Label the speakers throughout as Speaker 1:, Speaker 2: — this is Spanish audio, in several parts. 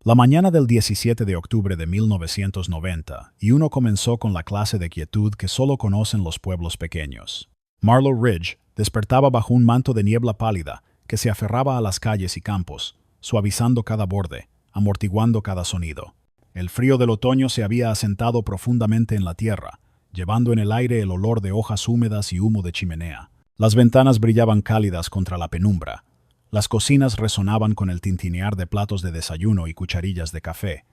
Speaker 1: La mañana del 17 de octubre de 1990, y uno comenzó con la clase de quietud que solo conocen los pueblos pequeños. Marlow Ridge despertaba bajo un manto de niebla pálida que se aferraba a las calles y campos, suavizando cada borde, amortiguando cada sonido. El frío del otoño se había asentado profundamente en la tierra, llevando en el aire el olor de hojas húmedas y humo de chimenea. Las ventanas brillaban cálidas contra la penumbra. Las cocinas resonaban con el tintinear de platos de desayuno y cucharillas de café,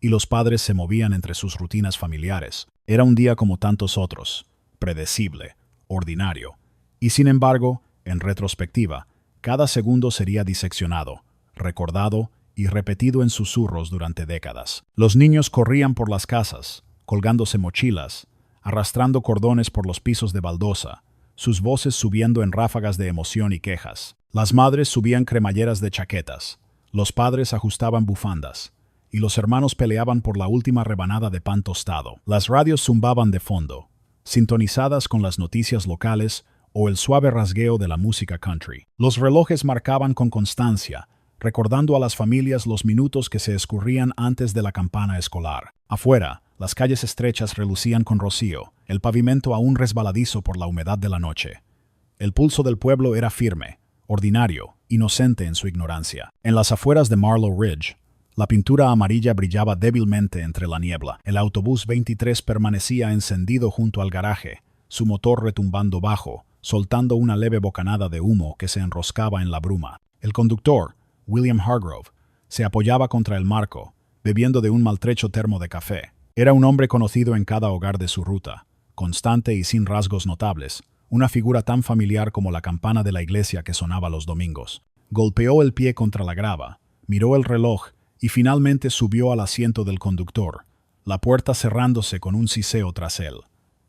Speaker 1: y los padres se movían entre sus rutinas familiares. Era un día como tantos otros, predecible, ordinario, y sin embargo, en retrospectiva, cada segundo sería diseccionado, recordado y repetido en susurros durante décadas. Los niños corrían por las casas, colgándose mochilas, arrastrando cordones por los pisos de baldosa, sus voces subiendo en ráfagas de emoción y quejas. Las madres subían cremalleras de chaquetas, los padres ajustaban bufandas, y los hermanos peleaban por la última rebanada de pan tostado. Las radios zumbaban de fondo, sintonizadas con las noticias locales o el suave rasgueo de la música country. Los relojes marcaban con constancia, recordando a las familias los minutos que se escurrían antes de la campana escolar. Afuera, las calles estrechas relucían con rocío, el pavimento aún resbaladizo por la humedad de la noche. El pulso del pueblo era firme, ordinario, inocente en su ignorancia. En las afueras de Marlow Ridge, la pintura amarilla brillaba débilmente entre la niebla. El autobús 23 permanecía encendido junto al garaje, su motor retumbando bajo, soltando una leve bocanada de humo que se enroscaba en la bruma. El conductor, William Hargrove, se apoyaba contra el marco, bebiendo de un maltrecho termo de café. Era un hombre conocido en cada hogar de su ruta, constante y sin rasgos notables, una figura tan familiar como la campana de la iglesia que sonaba los domingos. Golpeó el pie contra la grava, miró el reloj y finalmente subió al asiento del conductor, la puerta cerrándose con un siseo tras él.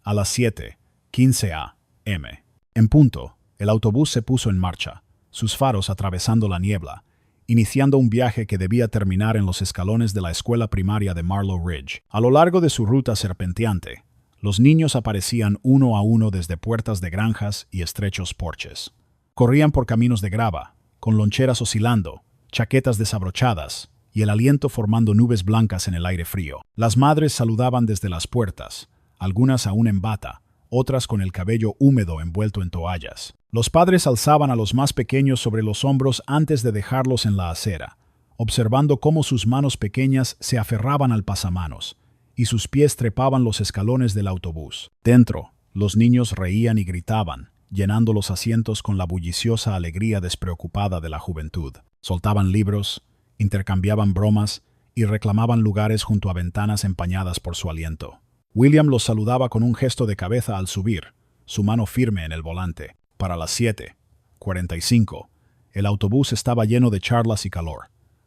Speaker 1: A las 7:15 a.m. En punto, el autobús se puso en marcha, sus faros atravesando la niebla, iniciando un viaje que debía terminar en los escalones de la escuela primaria de Marlow Ridge. A lo largo de su ruta serpenteante, los niños aparecían uno a uno desde puertas de granjas y estrechos porches. Corrían por caminos de grava, con loncheras oscilando, chaquetas desabrochadas y el aliento formando nubes blancas en el aire frío. Las madres saludaban desde las puertas, algunas aún en bata, otras con el cabello húmedo envuelto en toallas. Los padres alzaban a los más pequeños sobre los hombros antes de dejarlos en la acera, observando cómo sus manos pequeñas se aferraban al pasamanos y sus pies trepaban los escalones del autobús. Dentro, los niños reían y gritaban, llenando los asientos con la bulliciosa alegría despreocupada de la juventud. Soltaban libros, intercambiaban bromas y reclamaban lugares junto a ventanas empañadas por su aliento. William los saludaba con un gesto de cabeza al subir, su mano firme en el volante. Para las 7:45, el autobús estaba lleno de charlas y calor,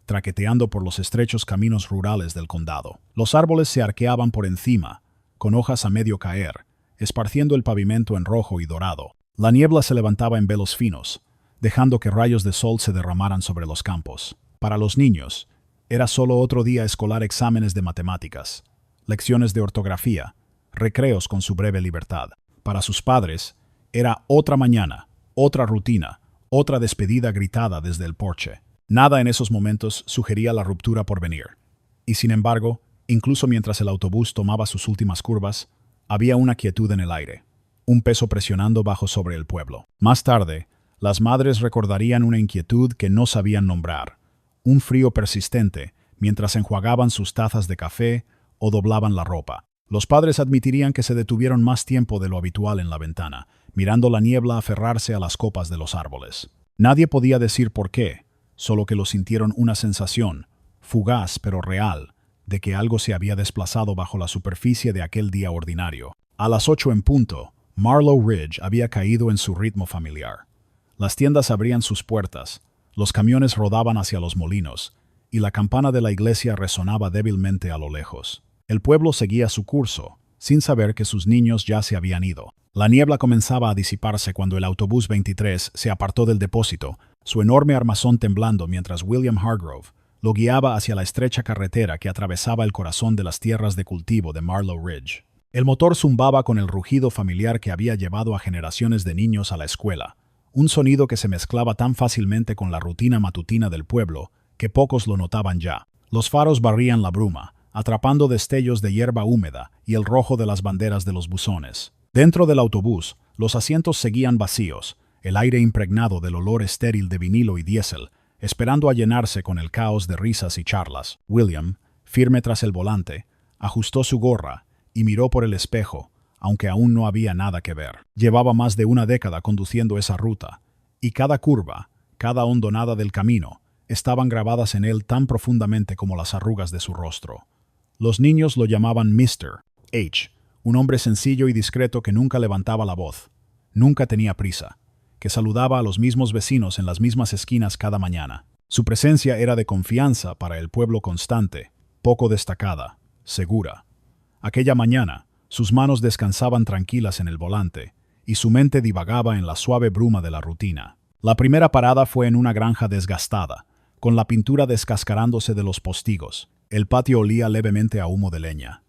Speaker 1: traqueteando por los estrechos caminos rurales del condado. Los árboles se arqueaban por encima, con hojas a medio caer, esparciendo el pavimento en rojo y dorado. La niebla se levantaba en velos finos, dejando que rayos de sol se derramaran sobre los campos. Para los niños, era solo otro día escolar: exámenes de matemáticas, lecciones de ortografía, recreos con su breve libertad. Para sus padres, era otra mañana, otra rutina, otra despedida gritada desde el porche. Nada en esos momentos sugería la ruptura por venir. Y sin embargo, incluso mientras el autobús tomaba sus últimas curvas, había una quietud en el aire, un peso presionando bajo sobre el pueblo. Más tarde, las madres recordarían una inquietud que no sabían nombrar, un frío persistente mientras enjuagaban sus tazas de café o doblaban la ropa. Los padres admitirían que se detuvieron más tiempo de lo habitual en la ventana, mirando la niebla aferrarse a las copas de los árboles. Nadie podía decir por qué, solo que lo sintieron una sensación, fugaz pero real, de que algo se había desplazado bajo la superficie de aquel día ordinario. A las 8 en punto, Marlow Ridge había caído en su ritmo familiar. Las tiendas abrían sus puertas, los camiones rodaban hacia los molinos, y la campana de la iglesia resonaba débilmente a lo lejos. El pueblo seguía su curso, sin saber que sus niños ya se habían ido. La niebla comenzaba a disiparse cuando el autobús 23 se apartó del depósito, su enorme armazón temblando mientras William Hargrove lo guiaba hacia la estrecha carretera que atravesaba el corazón de las tierras de cultivo de Marlow Ridge. El motor zumbaba con el rugido familiar que había llevado a generaciones de niños a la escuela, un sonido que se mezclaba tan fácilmente con la rutina matutina del pueblo que pocos lo notaban ya. Los faros barrían la bruma, atrapando destellos de hierba húmeda y el rojo de las banderas de los buzones. Dentro del autobús, los asientos seguían vacíos, el aire impregnado del olor estéril de vinilo y diésel, esperando a llenarse con el caos de risas y charlas. William, firme tras el volante, ajustó su gorra y miró por el espejo, aunque aún no había nada que ver. Llevaba más de una década conduciendo esa ruta, y cada curva, cada hondonada del camino, estaban grabadas en él tan profundamente como las arrugas de su rostro. Los niños lo llamaban Mr. H., un hombre sencillo y discreto que nunca levantaba la voz, nunca tenía prisa, que saludaba a los mismos vecinos en las mismas esquinas cada mañana. Su presencia era de confianza para el pueblo constante, poco destacada, segura. Aquella mañana, sus manos descansaban tranquilas en el volante, y su mente divagaba en la suave bruma de la rutina. La primera parada fue en una granja desgastada, con la pintura descascarándose de los postigos. El patio olía levemente a humo de leña,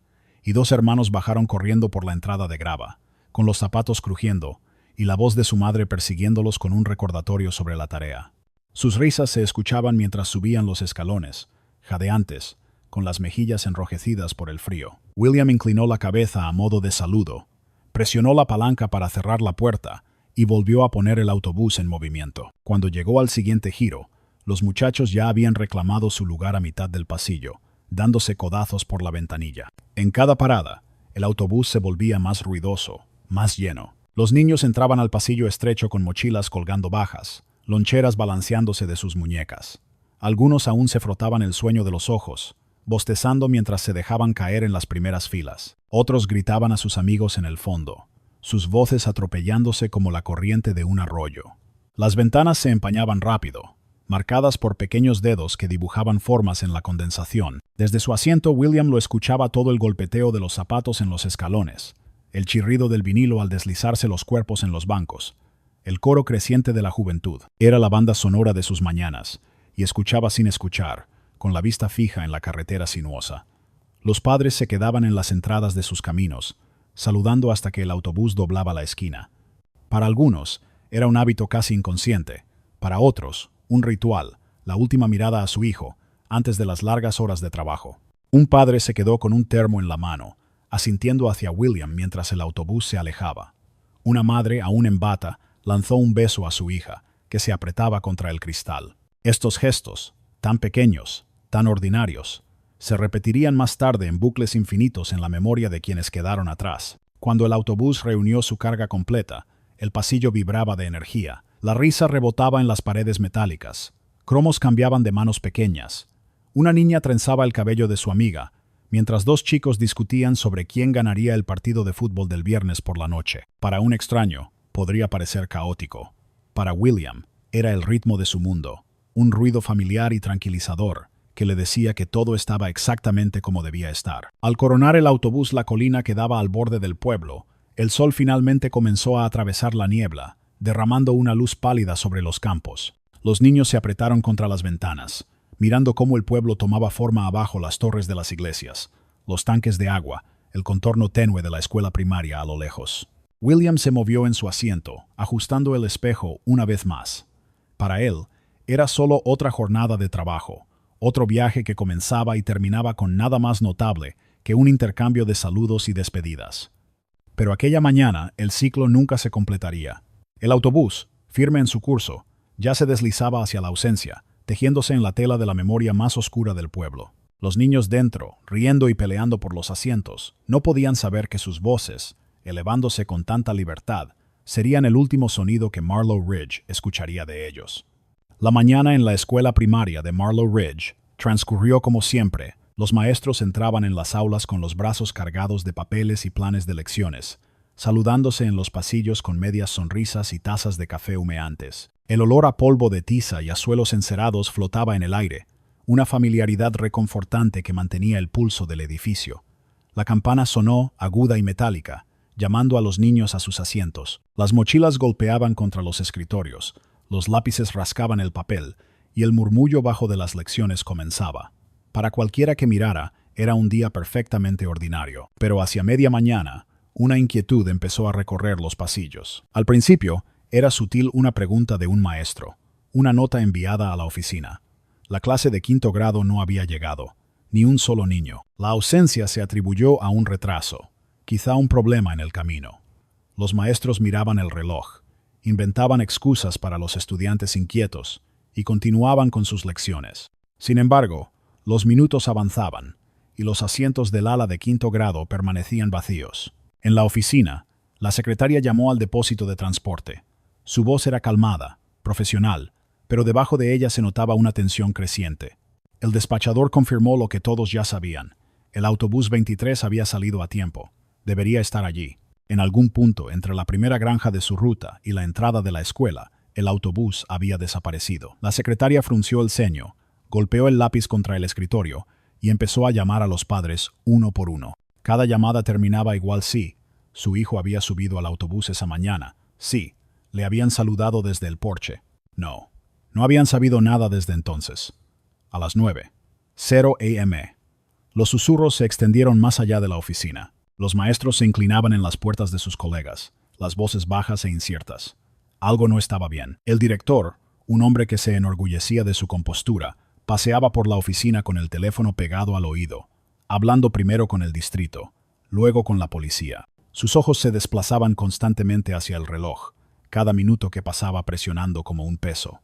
Speaker 1: y dos hermanos bajaron corriendo por la entrada de grava, con los zapatos crujiendo, y la voz de su madre persiguiéndolos con un recordatorio sobre la tarea. Sus risas se escuchaban mientras subían los escalones, jadeantes, con las mejillas enrojecidas por el frío. William inclinó la cabeza a modo de saludo, presionó la palanca para cerrar la puerta y volvió a poner el autobús en movimiento. Cuando llegó al siguiente giro, los muchachos ya habían reclamado su lugar a mitad del pasillo, dándose codazos por la ventanilla. En cada parada, el autobús se volvía más ruidoso, más lleno. Los niños entraban al pasillo estrecho con mochilas colgando bajas, loncheras balanceándose de sus muñecas. Algunos aún se frotaban el sueño de los ojos, bostezando mientras se dejaban caer en las primeras filas. Otros gritaban a sus amigos en el fondo, sus voces atropellándose como la corriente de un arroyo. Las ventanas se empañaban rápido, marcadas por pequeños dedos que dibujaban formas en la condensación. Desde su asiento, William lo escuchaba todo el golpeteo de los zapatos en los escalones, el chirrido del vinilo al deslizarse los cuerpos en los bancos, el coro creciente de la juventud. Era la banda sonora de sus mañanas, y escuchaba sin escuchar, con la vista fija en la carretera sinuosa. Los padres se quedaban en las entradas de sus caminos, saludando hasta que el autobús doblaba la esquina. Para algunos, era un hábito casi inconsciente. Para otros, un ritual, la última mirada a su hijo, antes de las largas horas de trabajo. Un padre se quedó con un termo en la mano, asintiendo hacia William mientras el autobús se alejaba. Una madre, aún en bata, lanzó un beso a su hija, que se apretaba contra el cristal. Estos gestos, tan pequeños, tan ordinarios, se repetirían más tarde en bucles infinitos en la memoria de quienes quedaron atrás. Cuando el autobús reunió su carga completa, el pasillo vibraba de energía, la risa rebotaba en las paredes metálicas, cromos cambiaban de manos pequeñas. Una niña trenzaba el cabello de su amiga, mientras dos chicos discutían sobre quién ganaría el partido de fútbol del viernes por la noche. Para un extraño, podría parecer caótico. Para William, era el ritmo de su mundo, un ruido familiar y tranquilizador, que le decía que todo estaba exactamente como debía estar. Al coronar el autobús la colina que daba al borde del pueblo, el sol finalmente comenzó a atravesar la niebla, derramando una luz pálida sobre los campos. Los niños se apretaron contra las ventanas, mirando cómo el pueblo tomaba forma abajo las torres de las iglesias, los tanques de agua, el contorno tenue de la escuela primaria a lo lejos. William se movió en su asiento, ajustando el espejo una vez más. Para él, era solo otra jornada de trabajo, otro viaje que comenzaba y terminaba con nada más notable que un intercambio de saludos y despedidas. Pero aquella mañana el ciclo nunca se completaría. El autobús, firme en su curso, ya se deslizaba hacia la ausencia, tejiéndose en la tela de la memoria más oscura del pueblo. Los niños dentro, riendo y peleando por los asientos, no podían saber que sus voces, elevándose con tanta libertad, serían el último sonido que Marlow Ridge escucharía de ellos. La mañana en la escuela primaria de Marlow Ridge transcurrió como siempre. Los maestros entraban en las aulas con los brazos cargados de papeles y planes de lecciones, saludándose en los pasillos con medias sonrisas y tazas de café humeantes. El olor a polvo de tiza y a suelos encerados flotaba en el aire, una familiaridad reconfortante que mantenía el pulso del edificio. La campana sonó, aguda y metálica, llamando a los niños a sus asientos. Las mochilas golpeaban contra los escritorios, los lápices rascaban el papel, y el murmullo bajo de las lecciones comenzaba. Para cualquiera que mirara, era un día perfectamente ordinario. Pero hacia media mañana, una inquietud empezó a recorrer los pasillos. Al principio, era sutil una pregunta de un maestro, una nota enviada a la oficina. La clase de quinto grado no había llegado, Ni un solo niño. La ausencia se atribuyó a un retraso, quizá un problema en el camino. Los maestros miraban el reloj, inventaban excusas para los estudiantes inquietos y continuaban con sus lecciones. Sin embargo, los minutos avanzaban y los asientos del ala de quinto grado permanecían vacíos. En la oficina, la secretaria llamó al depósito de transporte. Su voz era calmada, profesional, pero debajo de ella se notaba una tensión creciente. El despachador confirmó lo que todos ya sabían. El autobús 23 había salido a tiempo. Debería estar allí. En algún punto entre la primera granja de su ruta y la entrada de la escuela, el autobús había desaparecido. La secretaria frunció el ceño, golpeó el lápiz contra el escritorio y empezó a llamar a los padres uno por uno. Cada llamada terminaba igual: sí, su hijo había subido al autobús esa mañana. Sí, le habían saludado desde el porche. No, no habían sabido nada desde entonces. A las 9:00 a.m. Los susurros se extendieron más allá de la oficina. Los maestros se inclinaban en las puertas de sus colegas, las voces bajas e inciertas. Algo no estaba bien. El director, un hombre que se enorgullecía de su compostura, paseaba por la oficina con el teléfono pegado al oído, hablando primero con el distrito, luego con la policía. Sus ojos se desplazaban constantemente hacia el reloj, cada minuto que pasaba presionando como un peso.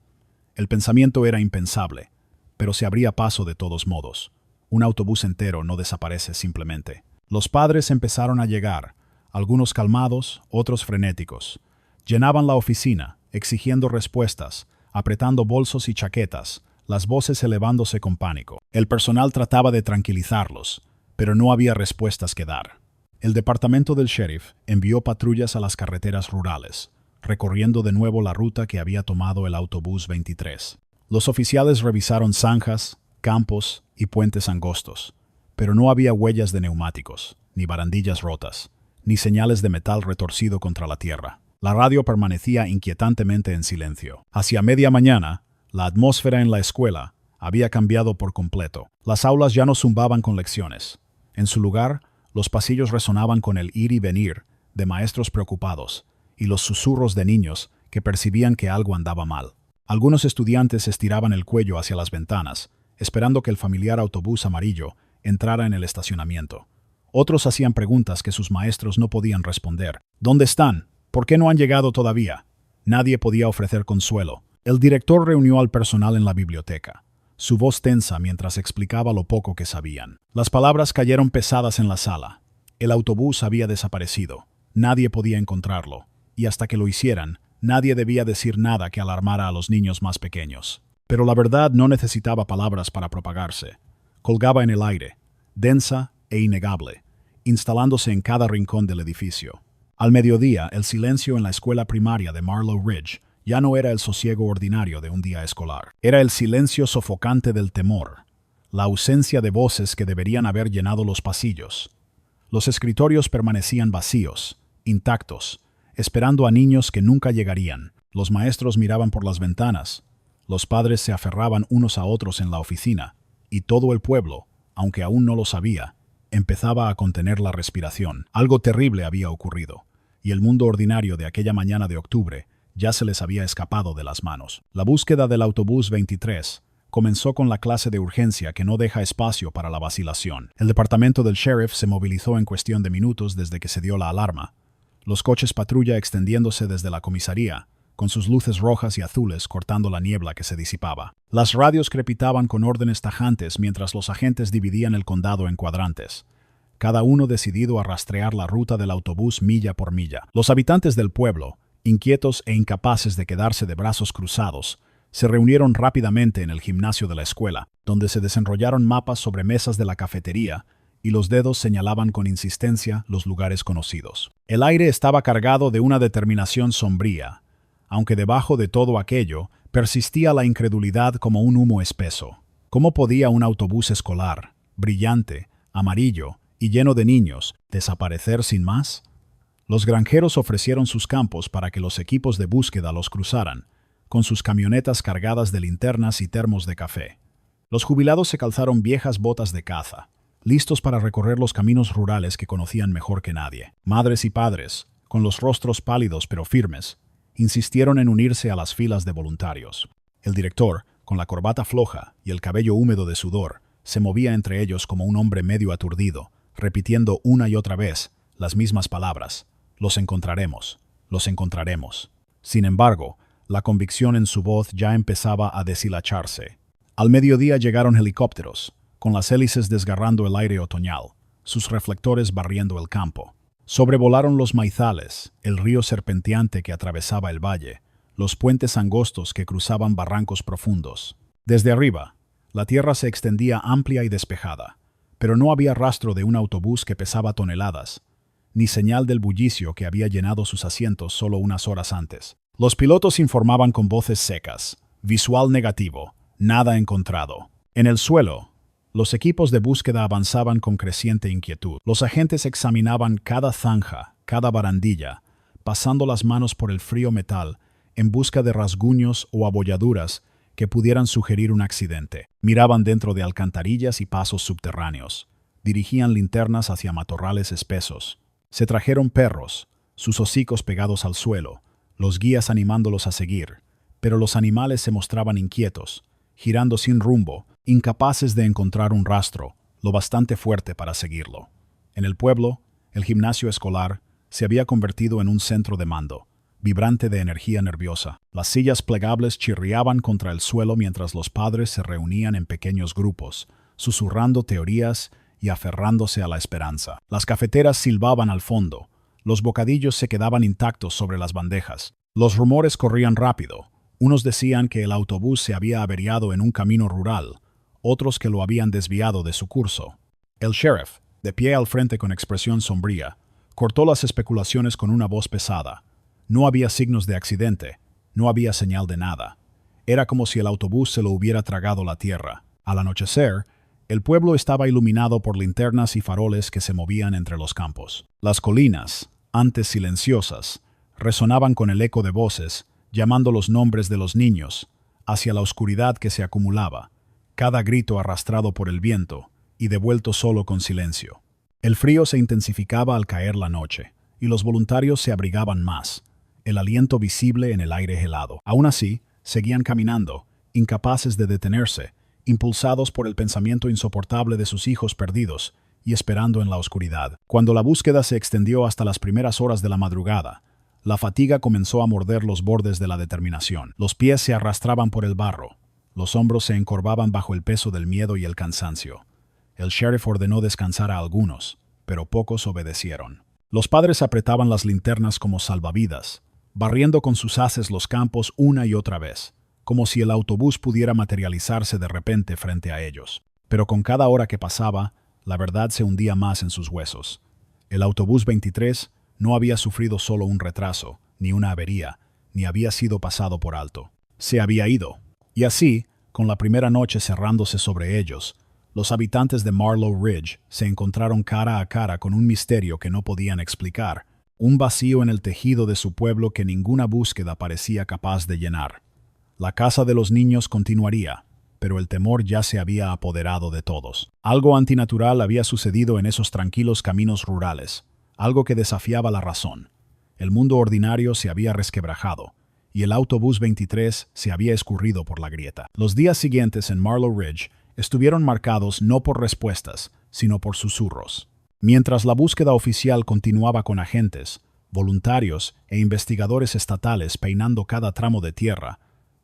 Speaker 1: El pensamiento era impensable, pero se abría paso de todos modos. Un autobús entero no desaparece simplemente. Los padres empezaron a llegar, algunos calmados, otros frenéticos. Llenaban la oficina, exigiendo respuestas, apretando bolsos y chaquetas, las voces elevándose con pánico. El personal trataba de tranquilizarlos, pero no había respuestas que dar. El departamento del sheriff envió patrullas a las carreteras rurales, recorriendo de nuevo la ruta que había tomado el autobús 23. Los oficiales revisaron zanjas, campos y puentes angostos, pero no había huellas de neumáticos, ni barandillas rotas, ni señales de metal retorcido contra la tierra. La radio permanecía inquietantemente en silencio. Hacia media mañana, la atmósfera en la escuela había cambiado por completo. Las aulas ya no zumbaban con lecciones. En su lugar, los pasillos resonaban con el ir y venir de maestros preocupados y los susurros de niños que percibían que algo andaba mal. Algunos estudiantes estiraban el cuello hacia las ventanas, esperando que el familiar autobús amarillo entrara en el estacionamiento. Otros hacían preguntas que sus maestros no podían responder. ¿Dónde están? ¿Por qué no han llegado todavía? Nadie podía ofrecer consuelo. El director reunió al personal en la biblioteca, su voz tensa mientras explicaba lo poco que sabían. Las palabras cayeron pesadas en la sala. El autobús había desaparecido. Nadie podía encontrarlo, y hasta que lo hicieran, nadie debía decir nada que alarmara a los niños más pequeños. Pero la verdad no necesitaba palabras para propagarse. Colgaba en el aire, densa e innegable, instalándose en cada rincón del edificio. Al mediodía, el silencio en la escuela primaria de Marlow Ridge ya no era el sosiego ordinario de un día escolar. Era el silencio sofocante del temor, la ausencia de voces que deberían haber llenado los pasillos. Los escritorios permanecían vacíos, intactos, esperando a niños que nunca llegarían. Los maestros miraban por las ventanas, los padres se aferraban unos a otros en la oficina, y todo el pueblo, aunque aún no lo sabía, empezaba a contener la respiración. Algo terrible había ocurrido, y el mundo ordinario de aquella mañana de octubre ya se les había escapado de las manos. La búsqueda del autobús 23 comenzó con la clase de urgencia que no deja espacio para la vacilación. El departamento del sheriff se movilizó en cuestión de minutos desde que se dio la alarma, los coches patrulla extendiéndose desde la comisaría, con sus luces rojas y azules cortando la niebla que se disipaba. Las radios crepitaban con órdenes tajantes mientras los agentes dividían el condado en cuadrantes, cada uno decidido a rastrear la ruta del autobús milla por milla. Los habitantes del pueblo, inquietos e incapaces de quedarse de brazos cruzados, se reunieron rápidamente en el gimnasio de la escuela, donde se desenrollaron mapas sobre mesas de la cafetería y los dedos señalaban con insistencia los lugares conocidos. El aire estaba cargado de una determinación sombría, aunque debajo de todo aquello persistía la incredulidad como un humo espeso. ¿Cómo podía un autobús escolar, brillante, amarillo y lleno de niños, desaparecer sin más? Los granjeros ofrecieron sus campos para que los equipos de búsqueda los cruzaran, con sus camionetas cargadas de linternas y termos de café. Los jubilados se calzaron viejas botas de caza, listos para recorrer los caminos rurales que conocían mejor que nadie. Madres y padres, con los rostros pálidos pero firmes, insistieron en unirse a las filas de voluntarios. El director, con la corbata floja y el cabello húmedo de sudor, se movía entre ellos como un hombre medio aturdido, repitiendo una y otra vez las mismas palabras. Los encontraremos, los encontraremos. Sin embargo, la convicción en su voz ya empezaba a deshilacharse. Al mediodía llegaron helicópteros, con las hélices desgarrando el aire otoñal, sus reflectores barriendo el campo. Sobrevolaron los maizales, el río serpenteante que atravesaba el valle, los puentes angostos que cruzaban barrancos profundos. Desde arriba, la tierra se extendía amplia y despejada, pero no había rastro de un autobús que pesaba toneladas, ni señal del bullicio que había llenado sus asientos solo unas horas antes. Los pilotos informaban con voces secas. Visual negativo. Nada encontrado. En el suelo, los equipos de búsqueda avanzaban con creciente inquietud. Los agentes examinaban cada zanja, cada barandilla, pasando las manos por el frío metal en busca de rasguños o abolladuras que pudieran sugerir un accidente. Miraban dentro de alcantarillas y pasos subterráneos. Dirigían linternas hacia matorrales espesos. Se trajeron perros, sus hocicos pegados al suelo, los guías animándolos a seguir, pero los animales se mostraban inquietos, girando sin rumbo, incapaces de encontrar un rastro, lo bastante fuerte para seguirlo. En el pueblo, el gimnasio escolar se había convertido en un centro de mando, vibrante de energía nerviosa. Las sillas plegables chirriaban contra el suelo mientras los padres se reunían en pequeños grupos, susurrando teorías y aferrándose a la esperanza. Las cafeteras silbaban al fondo, los bocadillos se quedaban intactos sobre las bandejas. Los rumores corrían rápido. Unos decían que el autobús se había averiado en un camino rural, otros que lo habían desviado de su curso. El sheriff, de pie al frente con expresión sombría, cortó las especulaciones con una voz pesada. No había signos de accidente, no había señal de nada. Era como si el autobús se lo hubiera tragado la tierra. Al anochecer, el pueblo estaba iluminado por linternas y faroles que se movían entre los campos. Las colinas, antes silenciosas, resonaban con el eco de voces, llamando los nombres de los niños, hacia la oscuridad que se acumulaba, cada grito arrastrado por el viento y devuelto solo con silencio. El frío se intensificaba al caer la noche, y los voluntarios se abrigaban más, el aliento visible en el aire helado. Aún así, seguían caminando, incapaces de detenerse, impulsados por el pensamiento insoportable de sus hijos perdidos y esperando en la oscuridad. Cuando la búsqueda se extendió hasta las primeras horas de la madrugada, la fatiga comenzó a morder los bordes de la determinación. Los pies se arrastraban por el barro, los hombros se encorvaban bajo el peso del miedo y el cansancio. El sheriff ordenó descansar a algunos, pero pocos obedecieron. Los padres apretaban las linternas como salvavidas, barriendo con sus haces los campos una y otra vez, como si el autobús pudiera materializarse de repente frente a ellos. Pero con cada hora que pasaba, la verdad se hundía más en sus huesos. El autobús 23 no había sufrido solo un retraso, ni una avería, ni había sido pasado por alto. Se había ido. Y así, con la primera noche cerrándose sobre ellos, los habitantes de Marlow Ridge se encontraron cara a cara con un misterio que no podían explicar, un vacío en el tejido de su pueblo que ninguna búsqueda parecía capaz de llenar. La casa de los niños continuaría, pero el temor ya se había apoderado de todos. Algo antinatural había sucedido en esos tranquilos caminos rurales, algo que desafiaba la razón. El mundo ordinario se había resquebrajado, y el autobús 23 se había escurrido por la grieta. Los días siguientes en Marlow Ridge estuvieron marcados no por respuestas, sino por susurros. Mientras la búsqueda oficial continuaba con agentes, voluntarios e investigadores estatales peinando cada tramo de tierra,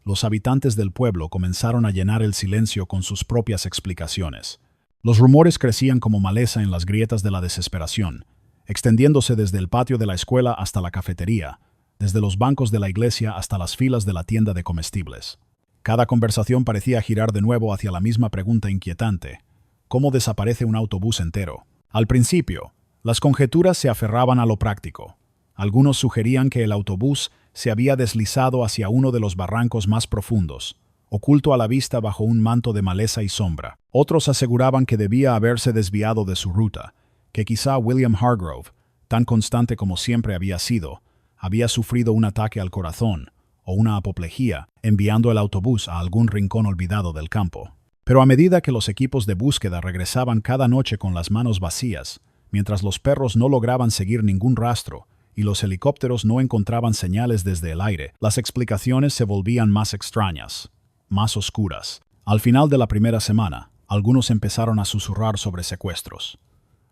Speaker 1: los habitantes del pueblo comenzaron a llenar el silencio con sus propias explicaciones. Los rumores crecían como maleza en las grietas de la desesperación, extendiéndose desde el patio de la escuela hasta la cafetería, desde los bancos de la iglesia hasta las filas de la tienda de comestibles. Cada conversación parecía girar de nuevo hacia la misma pregunta inquietante: ¿cómo desaparece un autobús entero? Al principio, las conjeturas se aferraban a lo práctico. Algunos sugerían que el autobús se había deslizado hacia uno de los barrancos más profundos, oculto a la vista bajo un manto de maleza y sombra. Otros aseguraban que debía haberse desviado de su ruta, que quizá William Hargrove, tan constante como siempre había sido, había sufrido un ataque al corazón o una apoplejía, enviando el autobús a algún rincón olvidado del campo. Pero a medida que los equipos de búsqueda regresaban cada noche con las manos vacías, mientras los perros no lograban seguir ningún rastro y los helicópteros no encontraban señales desde el aire, las explicaciones se volvían más extrañas, más oscuras. Al final de la primera semana, Algunos empezaron a susurrar sobre secuestros.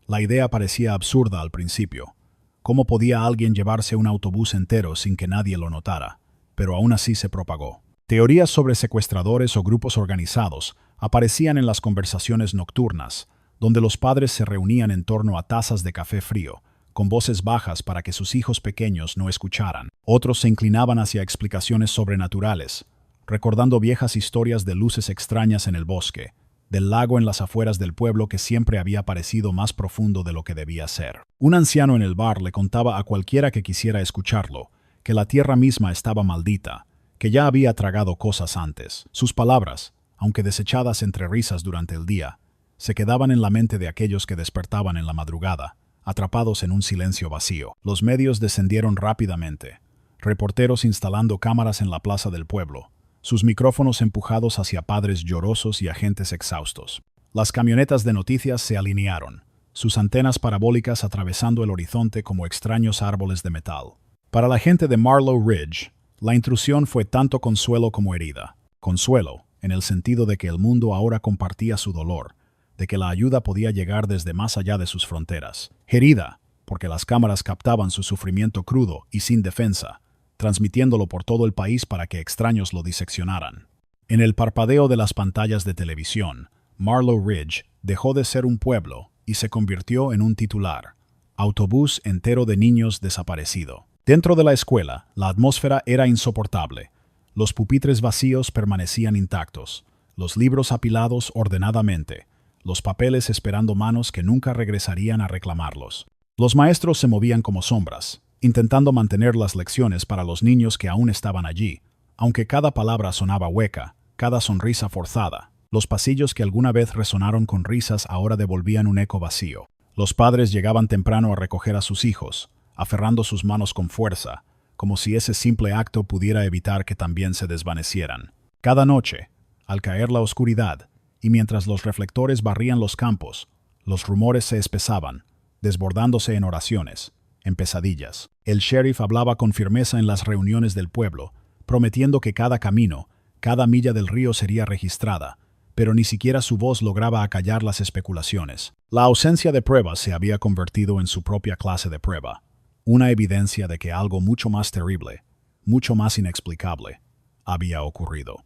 Speaker 1: La idea parecía absurda al principio. ¿Cómo podía alguien llevarse un autobús entero sin que nadie lo notara? Pero aún así se propagó. Teorías sobre secuestradores o grupos organizados aparecían en las conversaciones nocturnas, donde los padres se reunían en torno a tazas de café frío, con voces bajas para que sus hijos pequeños no escucharan. Otros se inclinaban hacia explicaciones sobrenaturales, recordando viejas historias de luces extrañas en el bosque, del lago en las afueras del pueblo que siempre había parecido más profundo de lo que debía ser. Un anciano en el bar le contaba a cualquiera que quisiera escucharlo que la tierra misma estaba maldita, que ya había tragado cosas antes. Sus palabras, aunque desechadas entre risas durante el día, se quedaban en la mente de aquellos que despertaban en la madrugada, atrapados en un silencio vacío. Los medios descendieron rápidamente, reporteros instalando cámaras en la plaza del pueblo, sus micrófonos empujados hacia padres llorosos y agentes exhaustos. Las camionetas de noticias se alinearon, sus antenas parabólicas atravesando el horizonte como extraños árboles de metal. Para la gente de Marlow Ridge, la intrusión fue tanto consuelo como herida. Consuelo, en el sentido de que el mundo ahora compartía su dolor, de que la ayuda podía llegar desde más allá de sus fronteras. Herida, porque las cámaras captaban su sufrimiento crudo y sin defensa, transmitiéndolo por todo el país para que extraños lo diseccionaran. En el parpadeo de las pantallas de televisión, Marlow Ridge dejó de ser un pueblo y se convirtió en un titular: autobús entero de niños desaparecido. Dentro de la escuela, la atmósfera era insoportable. Los pupitres vacíos permanecían intactos, los libros apilados ordenadamente, los papeles esperando manos que nunca regresarían a reclamarlos. Los maestros se movían como sombras, intentando mantener las lecciones para los niños que aún estaban allí, aunque cada palabra sonaba hueca, cada sonrisa forzada. Los pasillos que alguna vez resonaron con risas ahora devolvían un eco vacío. Los padres llegaban temprano a recoger a sus hijos, aferrando sus manos con fuerza, como si ese simple acto pudiera evitar que también se desvanecieran. Cada noche, al caer la oscuridad, y mientras los reflectores barrían los campos, los rumores se espesaban, desbordándose en oraciones, en pesadillas. El sheriff hablaba con firmeza en las reuniones del pueblo, prometiendo que cada camino, cada milla del río sería registrada, pero ni siquiera su voz lograba acallar las especulaciones. La ausencia de pruebas se había convertido en su propia clase de prueba, una evidencia de que algo mucho más terrible, mucho más inexplicable, había ocurrido.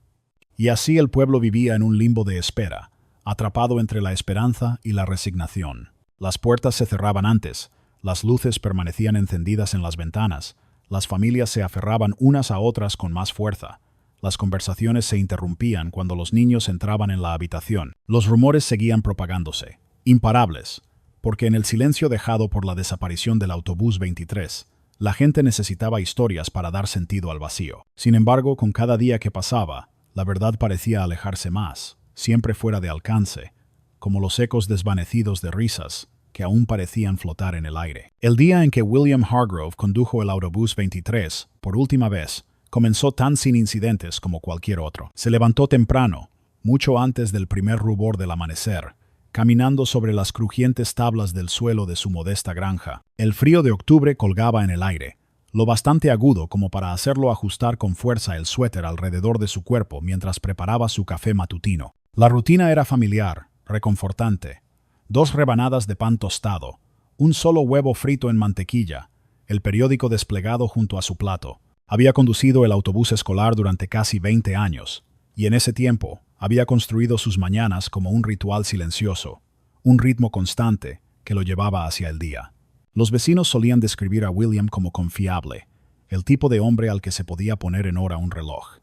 Speaker 1: Y así el pueblo vivía en un limbo de espera, atrapado entre la esperanza y la resignación. Las puertas se cerraban antes, las luces permanecían encendidas en las ventanas, las familias se aferraban unas a otras con más fuerza, las conversaciones se interrumpían cuando los niños entraban en la habitación, los rumores seguían propagándose, imparables, porque en el silencio dejado por la desaparición del autobús 23, la gente necesitaba historias para dar sentido al vacío. Sin embargo, con cada día que pasaba, la verdad parecía alejarse más, siempre fuera de alcance, como los ecos desvanecidos de risas que aún parecían flotar en el aire. El día en que William Hargrove condujo el autobús 23, por última vez, comenzó tan sin incidentes como cualquier otro. Se levantó temprano, mucho antes del primer rubor del amanecer, caminando sobre las crujientes tablas del suelo de su modesta granja. El frío de octubre colgaba en el aire, lo bastante agudo como para hacerlo ajustar con fuerza el suéter alrededor de su cuerpo mientras preparaba su café matutino. La rutina era familiar, reconfortante. 2 rebanadas de pan tostado, un solo huevo frito en mantequilla, el periódico desplegado junto a su plato. Había conducido el autobús escolar durante casi 20 años, y en ese tiempo había construido sus mañanas como un ritual silencioso, un ritmo constante que lo llevaba hacia el día. Los vecinos solían describir a William como confiable, el tipo de hombre al que se podía poner en hora un reloj.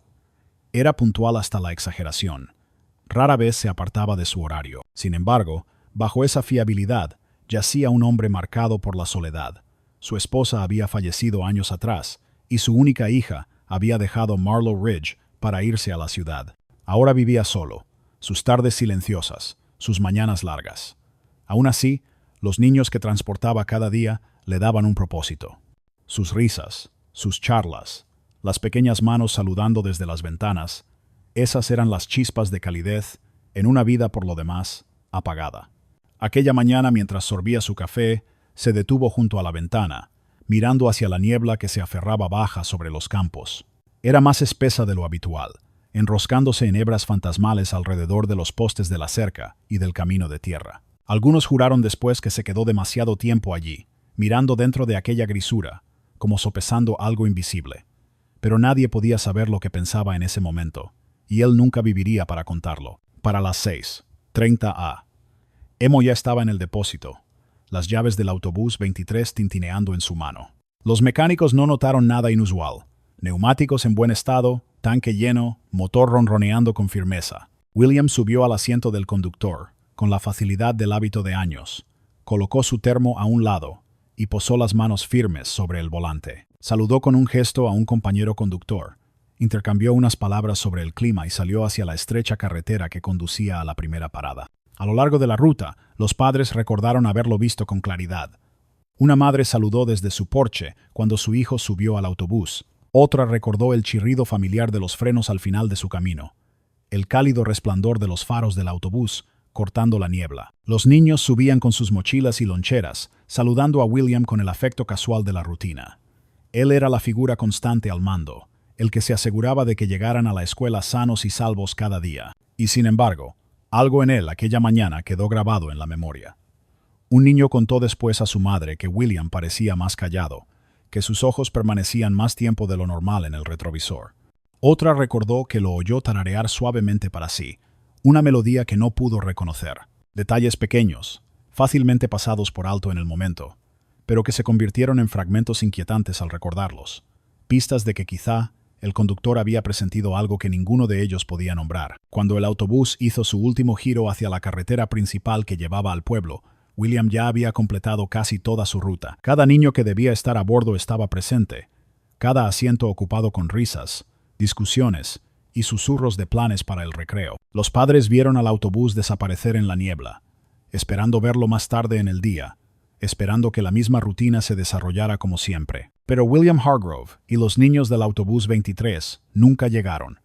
Speaker 1: Era puntual hasta la exageración. Rara vez se apartaba de su horario. Sin embargo, bajo esa fiabilidad yacía un hombre marcado por la soledad. Su esposa había fallecido años atrás, y su única hija había dejado Marlow Ridge para irse a la ciudad. Ahora vivía solo, sus tardes silenciosas, sus mañanas largas. Aún así, los niños que transportaba cada día le daban un propósito. Sus risas, sus charlas, las pequeñas manos saludando desde las ventanas, esas eran las chispas de calidez en una vida por lo demás apagada. Aquella mañana, mientras sorbía su café, se detuvo junto a la ventana, mirando hacia la niebla que se aferraba baja sobre los campos. Era más espesa de lo habitual, enroscándose en hebras fantasmales alrededor de los postes de la cerca y del camino de tierra. Algunos juraron después que se quedó demasiado tiempo allí, mirando dentro de aquella grisura, como sopesando algo invisible. Pero nadie podía saber lo que pensaba en ese momento, y él nunca viviría para contarlo. Para las 6:30 a. Emo ya estaba en el depósito, las llaves del autobús 23 tintineando en su mano. Los mecánicos no notaron nada inusual. Neumáticos en buen estado, tanque lleno, motor ronroneando con firmeza. William subió al asiento del conductor, con la facilidad del hábito de años. Colocó su termo a un lado y posó las manos firmes sobre el volante. Saludó con un gesto a un compañero conductor. Intercambió unas palabras sobre el clima y salió hacia la estrecha carretera que conducía a la primera parada. A lo largo de la ruta, los padres recordaron haberlo visto con claridad. Una madre saludó desde su porche cuando su hijo subió al autobús. Otra recordó el chirrido familiar de los frenos al final de su camino, el cálido resplandor de los faros del autobús cortando la niebla. Los niños subían con sus mochilas y loncheras, saludando a William con el afecto casual de la rutina. Él era la figura constante al mando, el que se aseguraba de que llegaran a la escuela sanos y salvos cada día. Y sin embargo, algo en él aquella mañana quedó grabado en la memoria. Un niño contó después a su madre que William parecía más callado, que sus ojos permanecían más tiempo de lo normal en el retrovisor. Otra recordó que lo oyó tararear suavemente para sí, una melodía que no pudo reconocer. Detalles pequeños, fácilmente pasados por alto en el momento, pero que se convirtieron en fragmentos inquietantes al recordarlos. Pistas de que quizá el conductor había presentido algo que ninguno de ellos podía nombrar. Cuando el autobús hizo su último giro hacia la carretera principal que llevaba al pueblo, William ya había completado casi toda su ruta. Cada niño que debía estar a bordo estaba presente, cada asiento ocupado con risas, discusiones y susurros de planes para el recreo. Los padres vieron al autobús desaparecer en la niebla, esperando verlo más tarde en el día, esperando que la misma rutina se desarrollara como siempre. Pero William Hargrove y los niños del autobús 23 nunca llegaron.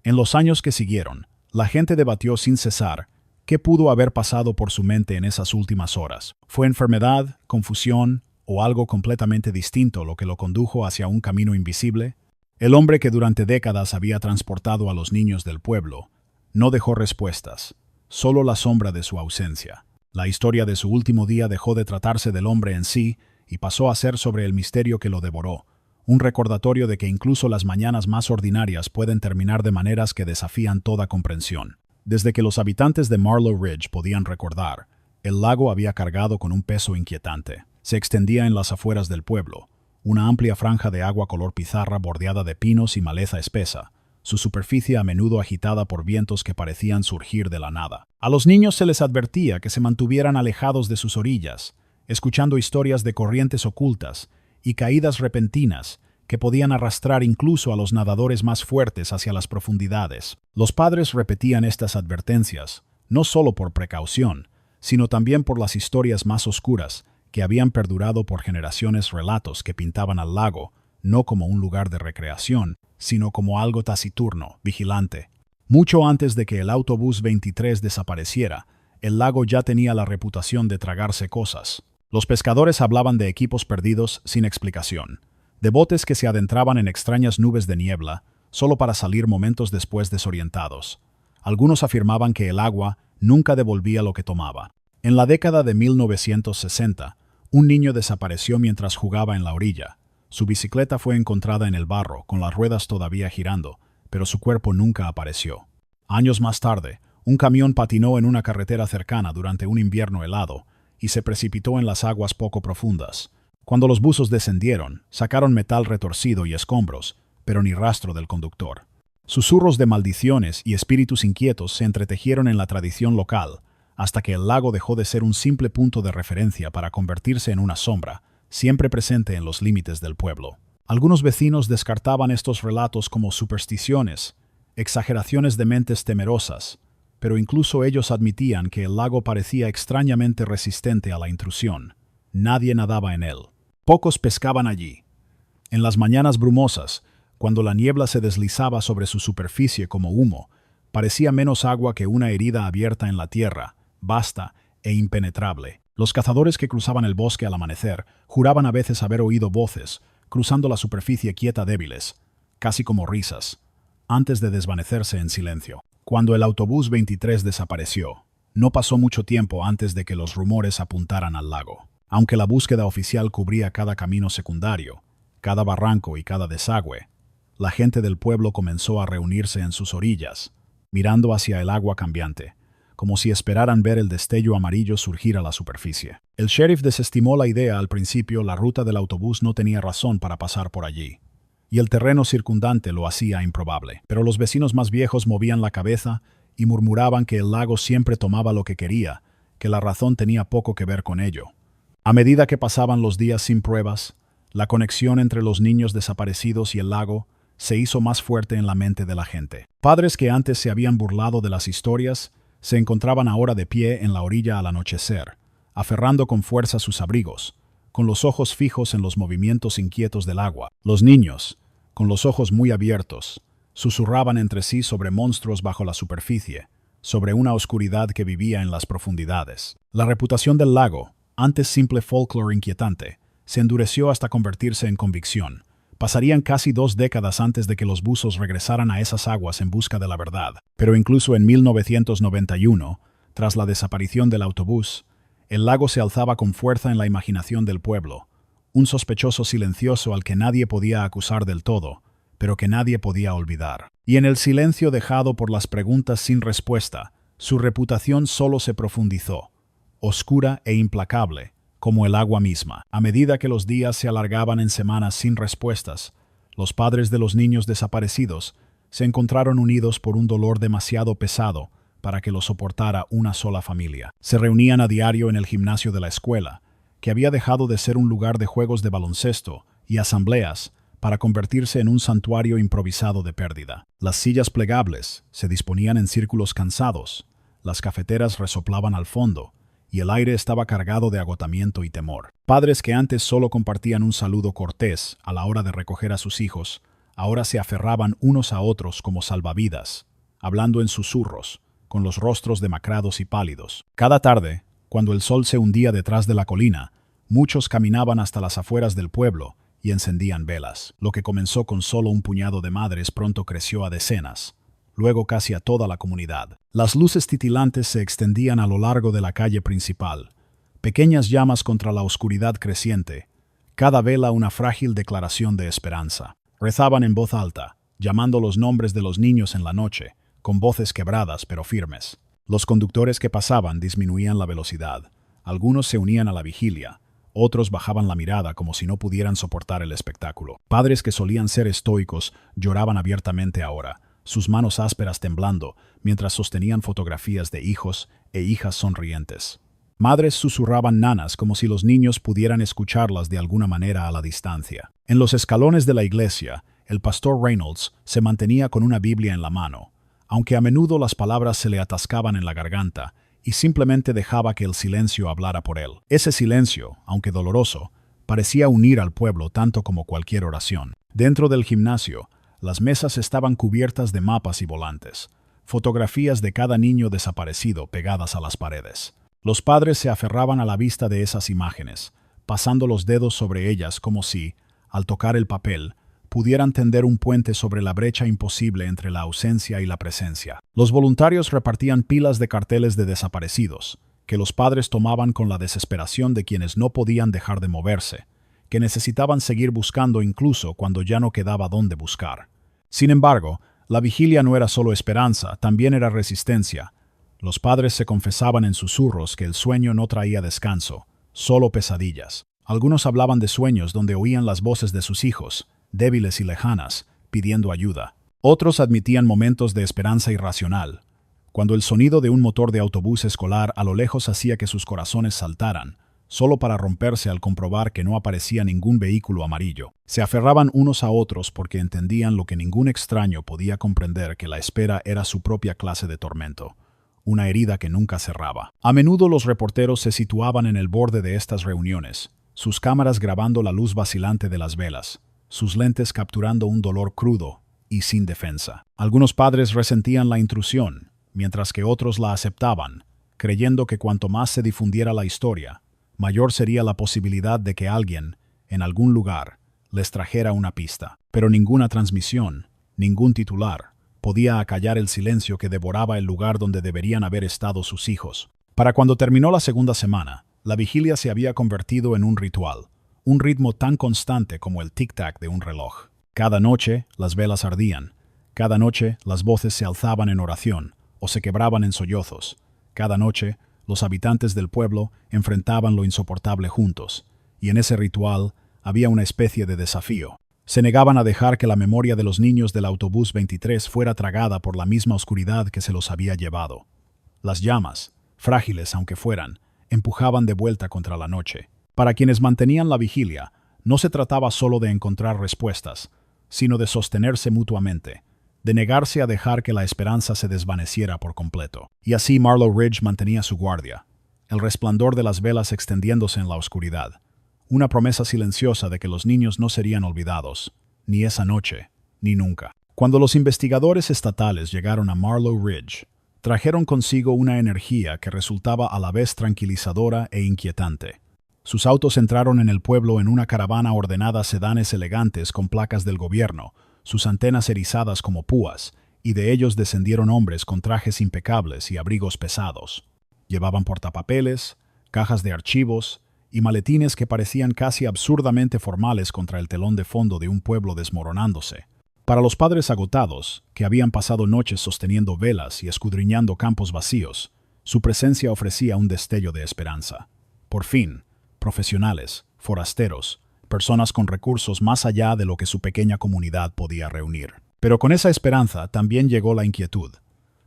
Speaker 1: En los años que siguieron, la gente debatió sin cesar qué pudo haber pasado por su mente en esas últimas horas. ¿Fue enfermedad, confusión o algo completamente distinto lo que lo condujo hacia un camino invisible? El hombre que durante décadas había transportado a los niños del pueblo no dejó respuestas, solo la sombra de su ausencia. La historia de su último día dejó de tratarse del hombre en sí y pasó a ser sobre el misterio que lo devoró, un recordatorio de que incluso las mañanas más ordinarias pueden terminar de maneras que desafían toda comprensión. Desde que los habitantes de Marlow Ridge podían recordar, el lago había cargado con un peso inquietante. Se extendía en las afueras del pueblo, una amplia franja de agua color pizarra bordeada de pinos y maleza espesa, su superficie a menudo agitada por vientos que parecían surgir de la nada. A los niños se les advertía que se mantuvieran alejados de sus orillas, escuchando historias de corrientes ocultas y caídas repentinas que podían arrastrar incluso a los nadadores más fuertes hacia las profundidades. Los padres repetían estas advertencias, no solo por precaución, sino también por las historias más oscuras que habían perdurado por generaciones, relatos que pintaban al lago no como un lugar de recreación, sino como algo taciturno, vigilante. Mucho antes de que el autobús 23 desapareciera, el lago ya tenía la reputación de tragarse cosas. Los pescadores hablaban de equipos perdidos sin explicación, de botes que se adentraban en extrañas nubes de niebla, solo para salir momentos después desorientados. Algunos afirmaban que el agua nunca devolvía lo que tomaba. En la década de 1960, un niño desapareció mientras jugaba en la orilla. Su bicicleta fue encontrada en el barro, con las ruedas todavía girando, pero su cuerpo nunca apareció. Años más tarde, un camión patinó en una carretera cercana durante un invierno helado y se precipitó en las aguas poco profundas. Cuando los buzos descendieron, sacaron metal retorcido y escombros, pero ni rastro del conductor. Susurros de maldiciones y espíritus inquietos se entretejieron en la tradición local, hasta que el lago dejó de ser un simple punto de referencia para convertirse en una sombra, siempre presente en los límites del pueblo. Algunos vecinos descartaban estos relatos como supersticiones, exageraciones de mentes temerosas, pero incluso ellos admitían que el lago parecía extrañamente resistente a la intrusión. Nadie nadaba en él. Pocos pescaban allí. En las mañanas brumosas, cuando la niebla se deslizaba sobre su superficie como humo, parecía menos agua que una herida abierta en la tierra, vasta e impenetrable. Los cazadores que cruzaban el bosque al amanecer juraban a veces haber oído voces, cruzando la superficie quieta débiles, casi como risas. antes de desvanecerse en silencio. Cuando el autobús 23 desapareció, no pasó mucho tiempo antes de que los rumores apuntaran al lago. Aunque la búsqueda oficial cubría cada camino secundario, cada barranco y cada desagüe, la gente del pueblo comenzó a reunirse en sus orillas, mirando hacia el agua cambiante, como si esperaran ver el destello amarillo surgir a la superficie. El sheriff desestimó la idea al principio. La ruta del autobús no tenía razón para pasar por allí, y el terreno circundante lo hacía improbable. Pero los vecinos más viejos movían la cabeza y murmuraban que el lago siempre tomaba lo que quería, que la razón tenía poco que ver con ello. A medida que pasaban los días sin pruebas, la conexión entre los niños desaparecidos y el lago se hizo más fuerte en la mente de la gente. Padres que antes se habían burlado de las historias se encontraban ahora de pie en la orilla al anochecer, aferrando con fuerza sus abrigos, con los ojos fijos en los movimientos inquietos del agua. Los niños, con los ojos muy abiertos, susurraban entre sí sobre monstruos bajo la superficie, sobre una oscuridad que vivía en las profundidades. La reputación del lago, antes simple folclore inquietante, se endureció hasta convertirse en convicción. Pasarían casi 2 décadas antes de que los buzos regresaran a esas aguas en busca de la verdad. Pero incluso en 1991, tras la desaparición del autobús, el lago se alzaba con fuerza en la imaginación del pueblo, un sospechoso silencioso al que nadie podía acusar del todo, pero que nadie podía olvidar. Y en el silencio dejado por las preguntas sin respuesta, su reputación solo se profundizó, oscura e implacable, como el agua misma. A medida que los días se alargaban en semanas sin respuestas, los padres de los niños desaparecidos se encontraron unidos por un dolor demasiado pesado para que lo soportara una sola familia. Se reunían a diario en el gimnasio de la escuela, que había dejado de ser un lugar de juegos de baloncesto y asambleas para convertirse en un santuario improvisado de pérdida. Las sillas plegables se disponían en círculos cansados, las cafeteras resoplaban al fondo, y el aire estaba cargado de agotamiento y temor. Padres que antes solo compartían un saludo cortés a la hora de recoger a sus hijos, ahora se aferraban unos a otros como salvavidas, hablando en susurros, con los rostros demacrados y pálidos. Cada tarde, cuando el sol se hundía detrás de la colina, muchos caminaban hasta las afueras del pueblo y encendían velas. Lo que comenzó con solo un puñado de madres pronto creció a decenas, luego casi a toda la comunidad. Las luces titilantes se extendían a lo largo de la calle principal, pequeñas llamas contra la oscuridad creciente, cada vela una frágil declaración de esperanza. Rezaban en voz alta, llamando los nombres de los niños en la noche, con voces quebradas pero firmes. Los conductores que pasaban disminuían la velocidad. Algunos se unían a la vigilia, otros bajaban la mirada como si no pudieran soportar el espectáculo. Padres que solían ser estoicos lloraban abiertamente ahora, sus manos ásperas temblando, mientras sostenían fotografías de hijos e hijas sonrientes. Madres susurraban nanas como si los niños pudieran escucharlas de alguna manera a la distancia. En los escalones de la iglesia, el pastor Reynolds se mantenía con una Biblia en la mano, aunque a menudo las palabras se le atascaban en la garganta, y simplemente dejaba que el silencio hablara por él. Ese silencio, aunque doloroso, parecía unir al pueblo tanto como cualquier oración. Dentro del gimnasio, las mesas estaban cubiertas de mapas y volantes, fotografías de cada niño desaparecido pegadas a las paredes. Los padres se aferraban a la vista de esas imágenes, pasando los dedos sobre ellas como si, al tocar el papel, pudieran tender un puente sobre la brecha imposible entre la ausencia y la presencia. Los voluntarios repartían pilas de carteles de desaparecidos, que los padres tomaban con la desesperación de quienes no podían dejar de moverse, que necesitaban seguir buscando incluso cuando ya no quedaba dónde buscar. Sin embargo, la vigilia no era solo esperanza, también era resistencia. Los padres se confesaban en susurros que el sueño no traía descanso, solo pesadillas. Algunos hablaban de sueños donde oían las voces de sus hijos, débiles y lejanas, pidiendo ayuda. Otros admitían momentos de esperanza irracional, cuando el sonido de un motor de autobús escolar a lo lejos hacía que sus corazones saltaran, solo para romperse al comprobar que no aparecía ningún vehículo amarillo. Se aferraban unos a otros porque entendían lo que ningún extraño podía comprender, que la espera era su propia clase de tormento, una herida que nunca cerraba. A menudo los reporteros se situaban en el borde de estas reuniones, sus cámaras grabando la luz vacilante de las velas, sus lentes capturando un dolor crudo y sin defensa. Algunos padres resentían la intrusión, mientras que otros la aceptaban, creyendo que cuanto más se difundiera la historia, mayor sería la posibilidad de que alguien, en algún lugar, les trajera una pista. Pero ninguna transmisión, ningún titular, podía acallar el silencio que devoraba el lugar donde deberían haber estado sus hijos. Para cuando terminó la segunda semana, la vigilia se había convertido en un ritual, un ritmo tan constante como el tic-tac de un reloj. Cada noche las velas ardían, cada noche las voces se alzaban en oración o se quebraban en sollozos, cada noche los habitantes del pueblo enfrentaban lo insoportable juntos, y en ese ritual había una especie de desafío. Se negaban a dejar que la memoria de los niños del autobús 23 fuera tragada por la misma oscuridad que se los había llevado. Las llamas, frágiles aunque fueran, empujaban de vuelta contra la noche. Para quienes mantenían la vigilia, no se trataba solo de encontrar respuestas, sino de sostenerse mutuamente, de negarse a dejar que la esperanza se desvaneciera por completo. Y así Marlow Ridge mantenía su guardia, el resplandor de las velas extendiéndose en la oscuridad, una promesa silenciosa de que los niños no serían olvidados, ni esa noche, ni nunca. Cuando los investigadores estatales llegaron a Marlow Ridge, trajeron consigo una energía que resultaba a la vez tranquilizadora e inquietante. Sus autos entraron en el pueblo en una caravana ordenada sedanes elegantes con placas del gobierno, sus antenas erizadas como púas, y de ellos descendieron hombres con trajes impecables y abrigos pesados. Llevaban portapapeles, cajas de archivos y maletines que parecían casi absurdamente formales contra el telón de fondo de un pueblo desmoronándose. Para los padres agotados, que habían pasado noches sosteniendo velas y escudriñando campos vacíos, su presencia ofrecía un destello de esperanza. Por fin, profesionales, forasteros, personas con recursos más allá de lo que su pequeña comunidad podía reunir. Pero con esa esperanza también llegó la inquietud,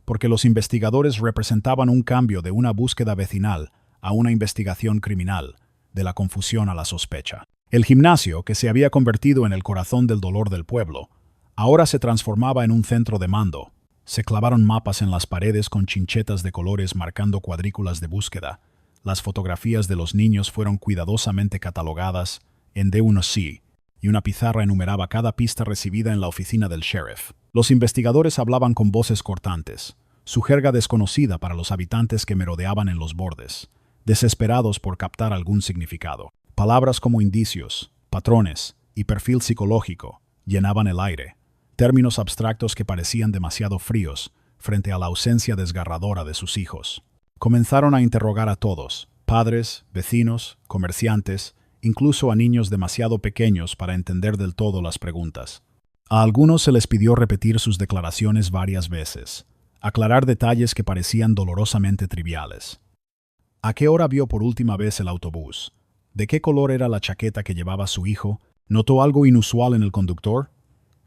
Speaker 1: porque los investigadores representaban un cambio de una búsqueda vecinal a una investigación criminal, de la confusión a la sospecha. El gimnasio, que se había convertido en el corazón del dolor del pueblo, ahora se transformaba en un centro de mando. Se clavaron mapas en las paredes con chinchetas de colores marcando cuadrículas de búsqueda. Las fotografías de los niños fueron cuidadosamente catalogadas en D1C, y una pizarra enumeraba cada pista recibida en la oficina del sheriff. Los investigadores hablaban con voces cortantes, su jerga desconocida para los habitantes que merodeaban en los bordes, desesperados por captar algún significado. Palabras como indicios, patrones y perfil psicológico llenaban el aire, términos abstractos que parecían demasiado fríos frente a la ausencia desgarradora de sus hijos. Comenzaron a interrogar a todos, padres, vecinos, comerciantes, incluso a niños demasiado pequeños para entender del todo las preguntas. A algunos se les pidió repetir sus declaraciones varias veces, aclarar detalles que parecían dolorosamente triviales. ¿A qué hora vio por última vez el autobús? ¿De qué color era la chaqueta que llevaba su hijo? ¿Notó algo inusual en el conductor?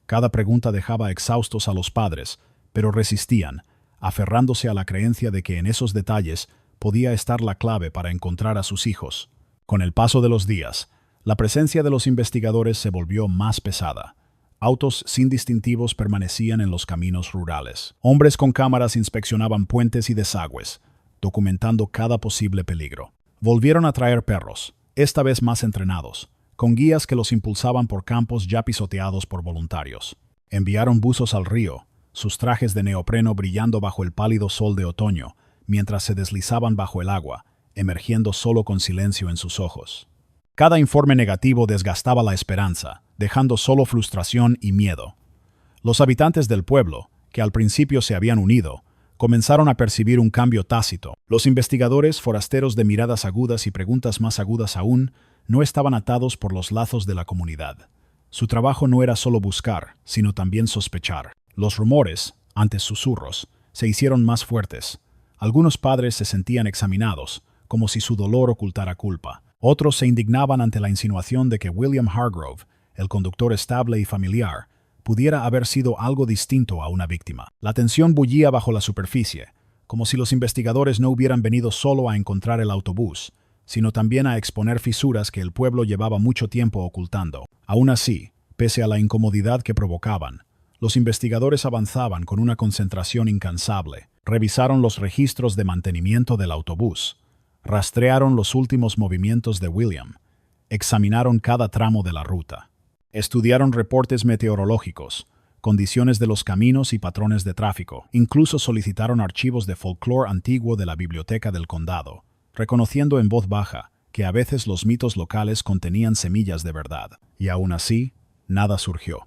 Speaker 1: Cada pregunta dejaba exhaustos a los padres, pero resistían, aferrándose a la creencia de que en esos detalles podía estar la clave para encontrar a sus hijos. Con el paso de los días, la presencia de los investigadores se volvió más pesada. Autos sin distintivos permanecían en los caminos rurales. Hombres con cámaras inspeccionaban puentes y desagües, documentando cada posible peligro. Volvieron a traer perros, esta vez más entrenados, con guías que los impulsaban por campos ya pisoteados por voluntarios. Enviaron buzos al río, sus trajes de neopreno brillando bajo el pálido sol de otoño, mientras se deslizaban bajo el agua, emergiendo solo con silencio en sus ojos. Cada informe negativo desgastaba la esperanza, dejando solo frustración y miedo. Los habitantes del pueblo, que al principio se habían unido, comenzaron a percibir un cambio tácito. Los investigadores, forasteros de miradas agudas y preguntas más agudas aún, no estaban atados por los lazos de la comunidad. Su trabajo no era solo buscar, sino también sospechar. Los rumores, antes susurros, se hicieron más fuertes. Algunos padres se sentían examinados, como si su dolor ocultara culpa. Otros se indignaban ante la insinuación de que William Hargrove, el conductor estable y familiar, pudiera haber sido algo distinto a una víctima. La tensión bullía bajo la superficie, como si los investigadores no hubieran venido solo a encontrar el autobús, sino también a exponer fisuras que el pueblo llevaba mucho tiempo ocultando. Aún así, pese a la incomodidad que provocaban, los investigadores avanzaban con una concentración incansable. Revisaron los registros de mantenimiento del autobús, rastrearon los últimos movimientos de William, examinaron cada tramo de la ruta, estudiaron reportes meteorológicos, condiciones de los caminos y patrones de tráfico. Incluso solicitaron archivos de folclore antiguo de la biblioteca del condado, reconociendo en voz baja que a veces los mitos locales contenían semillas de verdad. Y aún así, nada surgió.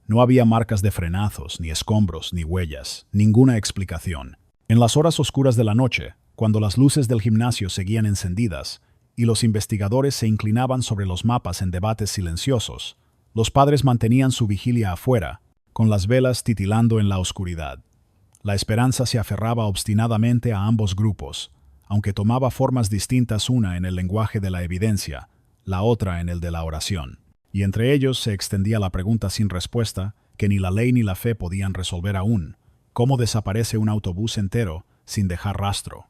Speaker 1: No había marcas de frenazos, ni escombros, ni huellas, ninguna explicación. En las horas oscuras de la noche, cuando las luces del gimnasio seguían encendidas y los investigadores se inclinaban sobre los mapas en debates silenciosos, los padres mantenían su vigilia afuera, con las velas titilando en la oscuridad. La esperanza se aferraba obstinadamente a ambos grupos, aunque tomaba formas distintas, una en el lenguaje de la evidencia, la otra en el de la oración. Y entre ellos se extendía la pregunta sin respuesta que ni la ley ni la fe podían resolver aún: ¿cómo desaparece un autobús entero sin dejar rastro?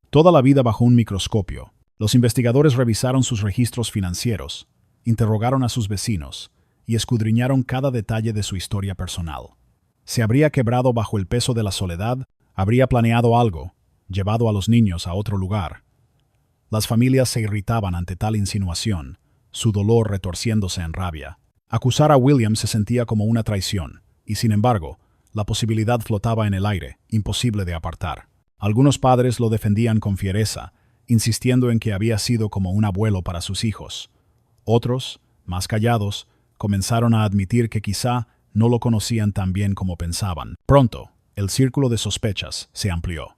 Speaker 1: Toda la vida bajo un microscopio. Los investigadores revisaron sus registros financieros, interrogaron a sus vecinos y escudriñaron cada detalle de su historia personal. ¿Se habría quebrado bajo el peso de la soledad? ¿Habría planeado algo, llevado a los niños a otro lugar? Las familias se irritaban ante tal insinuación, su dolor retorciéndose en rabia. Acusar a William se sentía como una traición, y sin embargo, la posibilidad flotaba en el aire, imposible de apartar. Algunos padres lo defendían con fiereza, insistiendo en que había sido como un abuelo para sus hijos. Otros, más callados, comenzaron a admitir que quizá no lo conocían tan bien como pensaban. Pronto, el círculo de sospechas se amplió.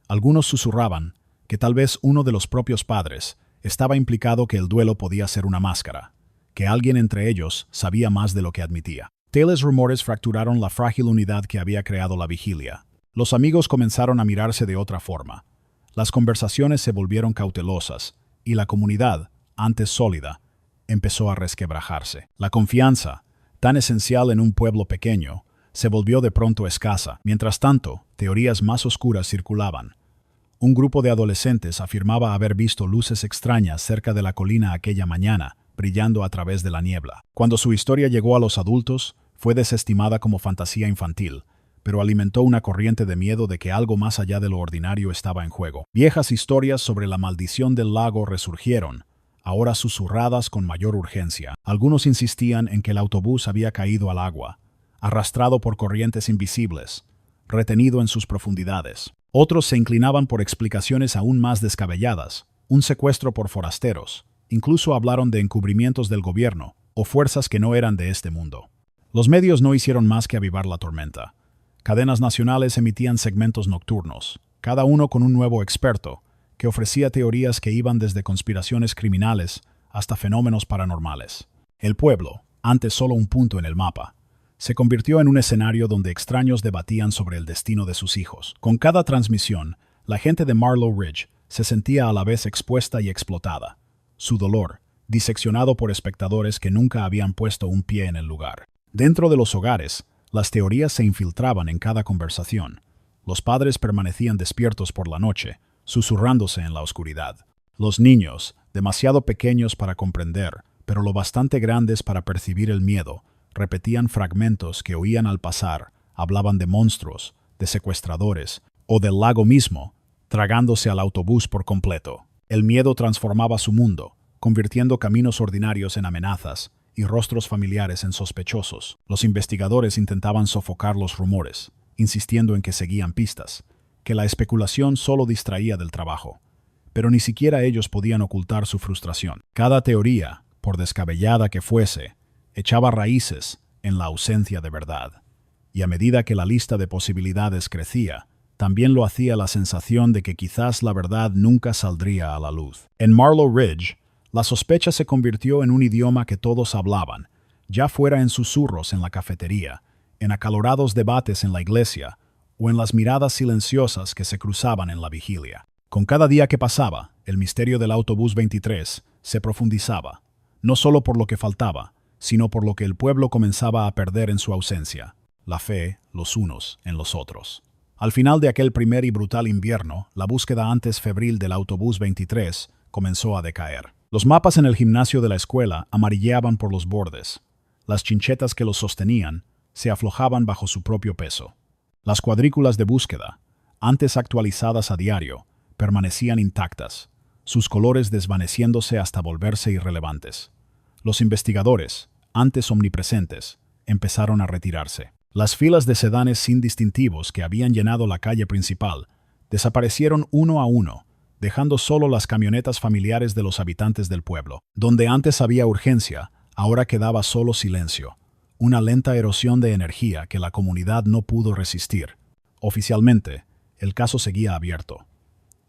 Speaker 1: Algunos susurraban que tal vez uno de los propios padres estaba implicado, que el duelo podía ser una máscara, que alguien entre ellos sabía más de lo que admitía. Tales rumores fracturaron la frágil unidad que había creado la vigilia. Los amigos comenzaron a mirarse de otra forma. Las conversaciones se volvieron cautelosas, y la comunidad, antes sólida, empezó a resquebrajarse. La confianza, tan esencial en un pueblo pequeño, se volvió de pronto escasa. Mientras tanto, teorías más oscuras circulaban. Un grupo de adolescentes afirmaba haber visto luces extrañas cerca de la colina aquella mañana, brillando a través de la niebla. Cuando su historia llegó a los adultos, fue desestimada como fantasía infantil, pero alimentó una corriente de miedo de que algo más allá de lo ordinario estaba en juego. Viejas historias sobre la maldición del lago resurgieron, ahora susurradas con mayor urgencia. Algunos insistían en que el autobús había caído al agua, arrastrado por corrientes invisibles, retenido en sus profundidades. Otros se inclinaban por explicaciones aún más descabelladas, un secuestro por forasteros. Incluso hablaron de encubrimientos del gobierno o fuerzas que no eran de este mundo. Los medios no hicieron más que avivar la tormenta. Cadenas nacionales emitían segmentos nocturnos, cada uno con un nuevo experto, que ofrecía teorías que iban desde conspiraciones criminales hasta fenómenos paranormales. El pueblo, antes solo un punto en el mapa, se convirtió en un escenario donde extraños debatían sobre el destino de sus hijos. Con cada transmisión, la gente de Marlow Ridge se sentía a la vez expuesta y explotada. Su dolor, diseccionado por espectadores que nunca habían puesto un pie en el lugar. Dentro de los hogares, las teorías se infiltraban en cada conversación. Los padres permanecían despiertos por la noche, susurrándose en la oscuridad. Los niños, demasiado pequeños para comprender, pero lo bastante grandes para percibir el miedo, repetían fragmentos que oían al pasar, hablaban de monstruos, de secuestradores, o del lago mismo, tragándose al autobús por completo. El miedo transformaba su mundo, convirtiendo caminos ordinarios en amenazas y rostros familiares en sospechosos. Los investigadores intentaban sofocar los rumores, insistiendo en que seguían pistas, que la especulación solo distraía del trabajo. Pero ni siquiera ellos podían ocultar su frustración. Cada teoría, por descabellada que fuese, echaba raíces en la ausencia de verdad. Y a medida que la lista de posibilidades crecía, también lo hacía la sensación de que quizás la verdad nunca saldría a la luz. En Marlow Ridge, la sospecha se convirtió en un idioma que todos hablaban, ya fuera en susurros en la cafetería, en acalorados debates en la iglesia, o en las miradas silenciosas que se cruzaban en la vigilia. Con cada día que pasaba, el misterio del autobús 23 se profundizaba, no solo por lo que faltaba, sino por lo que el pueblo comenzaba a perder en su ausencia, la fe los unos en los otros. Al final de aquel primer y brutal invierno, la búsqueda antes febril del autobús 23 comenzó a decaer. Los mapas en el gimnasio de la escuela amarilleaban por los bordes. Las chinchetas que los sostenían se aflojaban bajo su propio peso. Las cuadrículas de búsqueda, antes actualizadas a diario, permanecían intactas, sus colores desvaneciéndose hasta volverse irrelevantes. Los investigadores, antes omnipresentes, empezaron a retirarse. Las filas de sedanes sin distintivos que habían llenado la calle principal desaparecieron uno a uno, dejando solo las camionetas familiares de los habitantes del pueblo. Donde antes había urgencia, ahora quedaba solo silencio, una lenta erosión de energía que la comunidad no pudo resistir. Oficialmente, el caso seguía abierto.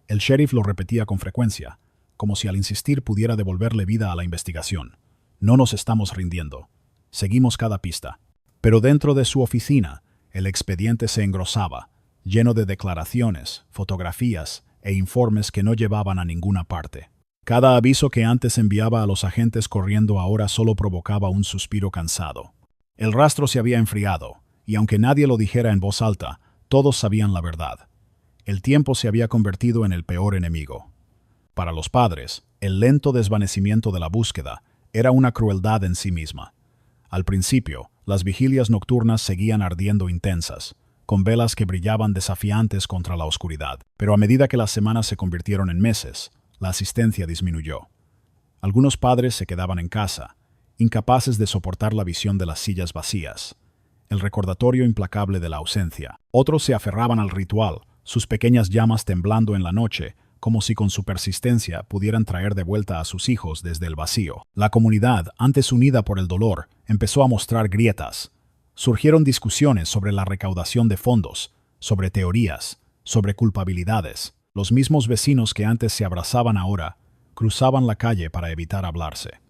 Speaker 1: El sheriff lo repetía con frecuencia, como si al insistir pudiera devolverle vida a la investigación. No nos estamos rindiendo. Seguimos cada pista. Pero dentro de su oficina, el expediente se engrosaba, lleno de declaraciones, fotografías e informes que no llevaban a ninguna parte. Cada aviso que antes enviaba a los agentes corriendo ahora solo provocaba un suspiro cansado. El rastro se había enfriado, y aunque nadie lo dijera en voz alta, todos sabían la verdad. El tiempo se había convertido en el peor enemigo. Para los padres, el lento desvanecimiento de la búsqueda era una crueldad en sí misma. Al principio, las vigilias nocturnas seguían ardiendo intensas, con velas que brillaban desafiantes contra la oscuridad. Pero a medida que las semanas se convirtieron en meses, la asistencia disminuyó. Algunos padres se quedaban en casa, incapaces de soportar la visión de las sillas vacías, el recordatorio implacable de la ausencia. Otros se aferraban al ritual, sus pequeñas llamas temblando en la noche, como si con su persistencia pudieran traer de vuelta a sus hijos desde el vacío. La comunidad, antes unida por el dolor, empezó a mostrar grietas. Surgieron discusiones sobre la recaudación de fondos, sobre teorías, sobre culpabilidades. Los mismos vecinos que antes se abrazaban ahora cruzaban la calle para evitar hablarse.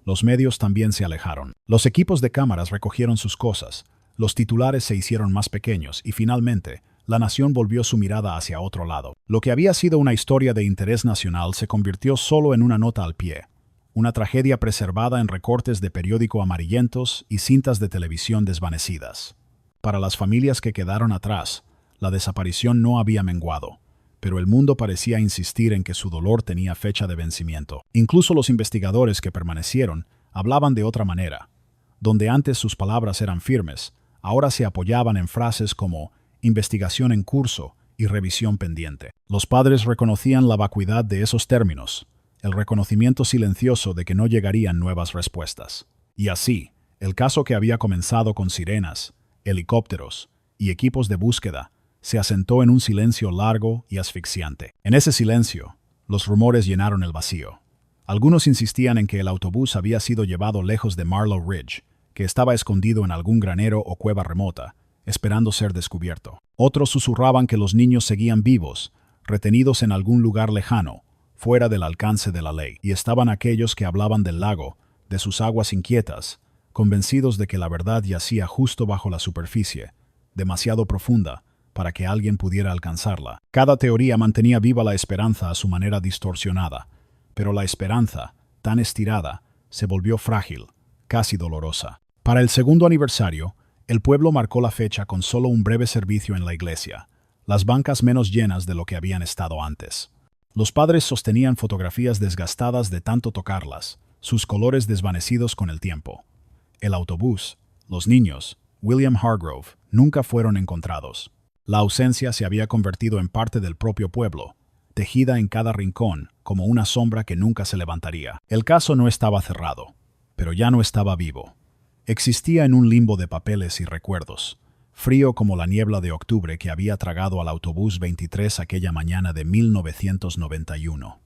Speaker 1: Los medios también se alejaron. Los equipos de cámaras recogieron sus cosas, los titulares se hicieron más pequeños y finalmente, la nación volvió su mirada hacia otro lado. Lo que había sido una historia de interés nacional se convirtió solo en una nota al pie, una tragedia preservada en recortes de periódico amarillentos y cintas de televisión desvanecidas. Para las familias que quedaron atrás, la desaparición no había menguado, pero el mundo parecía insistir en que su dolor tenía fecha de vencimiento. Incluso los investigadores que permanecieron hablaban de otra manera. Donde antes sus palabras eran firmes, ahora se apoyaban en frases como investigación en curso y revisión pendiente. Los padres reconocían la vacuidad de esos términos, el reconocimiento silencioso de que no llegarían nuevas respuestas. Y así, el caso que había comenzado con sirenas, helicópteros y equipos de búsqueda, se asentó en un silencio largo y asfixiante. En ese silencio, los rumores llenaron el vacío. Algunos insistían en que el autobús había sido llevado lejos de Marlow Ridge, que estaba escondido en algún granero o cueva remota, esperando ser descubierto. Otros susurraban que los niños seguían vivos, retenidos en algún lugar lejano, fuera del alcance de la ley. Y estaban aquellos que hablaban del lago, de sus aguas inquietas, convencidos de que la verdad yacía justo bajo la superficie, demasiado profunda para que alguien pudiera alcanzarla. Cada teoría mantenía viva la esperanza a su manera distorsionada, pero la esperanza, tan estirada, se volvió frágil, casi dolorosa. Para el segundo aniversario, el pueblo marcó la fecha con solo un breve servicio en la iglesia, las bancas menos llenas de lo que habían estado antes. Los padres sostenían fotografías desgastadas de tanto tocarlas, sus colores desvanecidos con el tiempo. El autobús, los niños, William Hargrove, nunca fueron encontrados. La ausencia se había convertido en parte del propio pueblo, tejida en cada rincón como una sombra que nunca se levantaría. El caso no estaba cerrado, pero ya no estaba vivo. Existía en un limbo de papeles y recuerdos, frío como la niebla de octubre que había tragado al autobús 23 aquella mañana de 1991.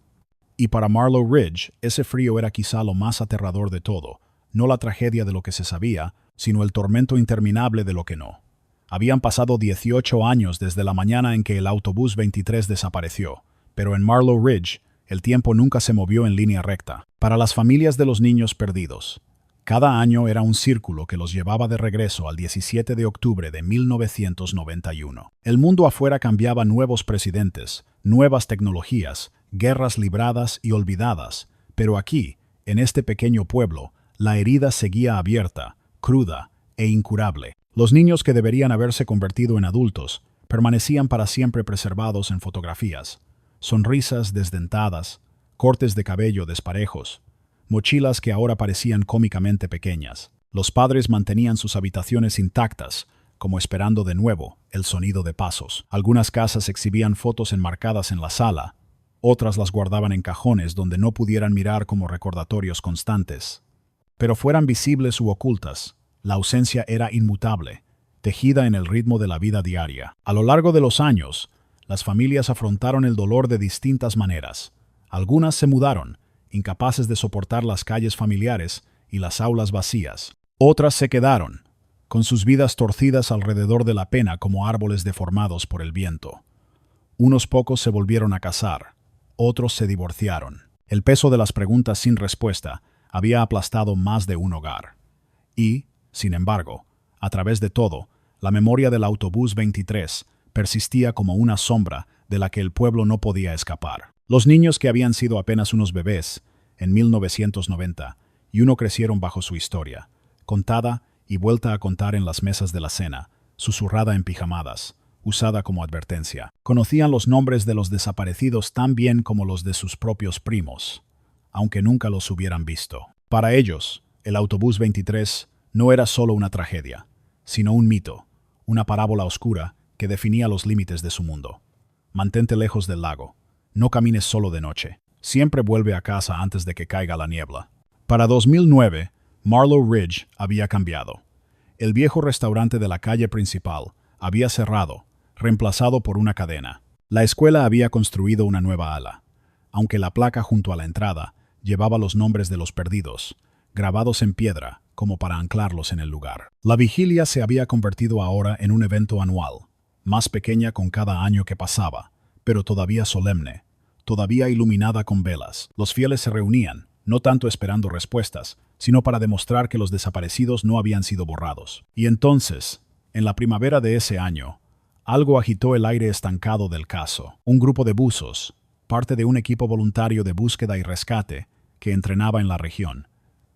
Speaker 1: Y para Marlow Ridge, ese frío era quizá lo más aterrador de todo, no la tragedia de lo que se sabía, sino el tormento interminable de lo que no. Habían pasado 18 años desde la mañana en que el autobús 23 desapareció, pero en Marlow Ridge, el tiempo nunca se movió en línea recta. Para las familias de los niños perdidos, cada año era un círculo que los llevaba de regreso al 17 de octubre de 1991. El mundo afuera cambiaba nuevos presidentes, nuevas tecnologías, guerras libradas y olvidadas, pero aquí, en este pequeño pueblo, la herida seguía abierta, cruda e incurable. Los niños que deberían haberse convertido en adultos permanecían para siempre preservados en fotografías. Sonrisas desdentadas, cortes de cabello desparejos, mochilas que ahora parecían cómicamente pequeñas. Los padres mantenían sus habitaciones intactas, como esperando de nuevo el sonido de pasos. Algunas casas exhibían fotos enmarcadas en la sala, otras las guardaban en cajones donde no pudieran mirar como recordatorios constantes. Pero fueran visibles u ocultas, la ausencia era inmutable, tejida en el ritmo de la vida diaria. A lo largo de los años, las familias afrontaron el dolor de distintas maneras. Algunas se mudaron, incapaces de soportar las calles familiares y las aulas vacías. Otras se quedaron, con sus vidas torcidas alrededor de la pena como árboles deformados por el viento. Unos pocos se volvieron a casar, otros se divorciaron. El peso de las preguntas sin respuesta había aplastado más de un hogar. Y, sin embargo, a través de todo, la memoria del autobús 23 persistía como una sombra de la que el pueblo no podía escapar. Los niños que habían sido apenas unos bebés en 1990 y uno crecieron bajo su historia, contada y vuelta a contar en las mesas de la cena, susurrada en pijamadas, usada como advertencia. Conocían los nombres de los desaparecidos tan bien como los de sus propios primos, aunque nunca los hubieran visto. Para ellos, el autobús 23 no era solo una tragedia, sino un mito, una parábola oscura que definía los límites de su mundo. Mantente lejos del lago. No camines solo de noche. Siempre vuelve a casa antes de que caiga la niebla. Para 2009, Marlow Ridge había cambiado. El viejo restaurante de la calle principal había cerrado, reemplazado por una cadena. La escuela había construido una nueva ala, aunque la placa junto a la entrada llevaba los nombres de los perdidos, grabados en piedra como para anclarlos en el lugar. La vigilia se había convertido ahora en un evento anual, más pequeña con cada año que pasaba, pero todavía solemne, todavía iluminada con velas. Los fieles se reunían, no tanto esperando respuestas, sino para demostrar que los desaparecidos no habían sido borrados. Y entonces, en la primavera de ese año, algo agitó el aire estancado del caso. Un grupo de buzos, parte de un equipo voluntario de búsqueda y rescate que entrenaba en la región,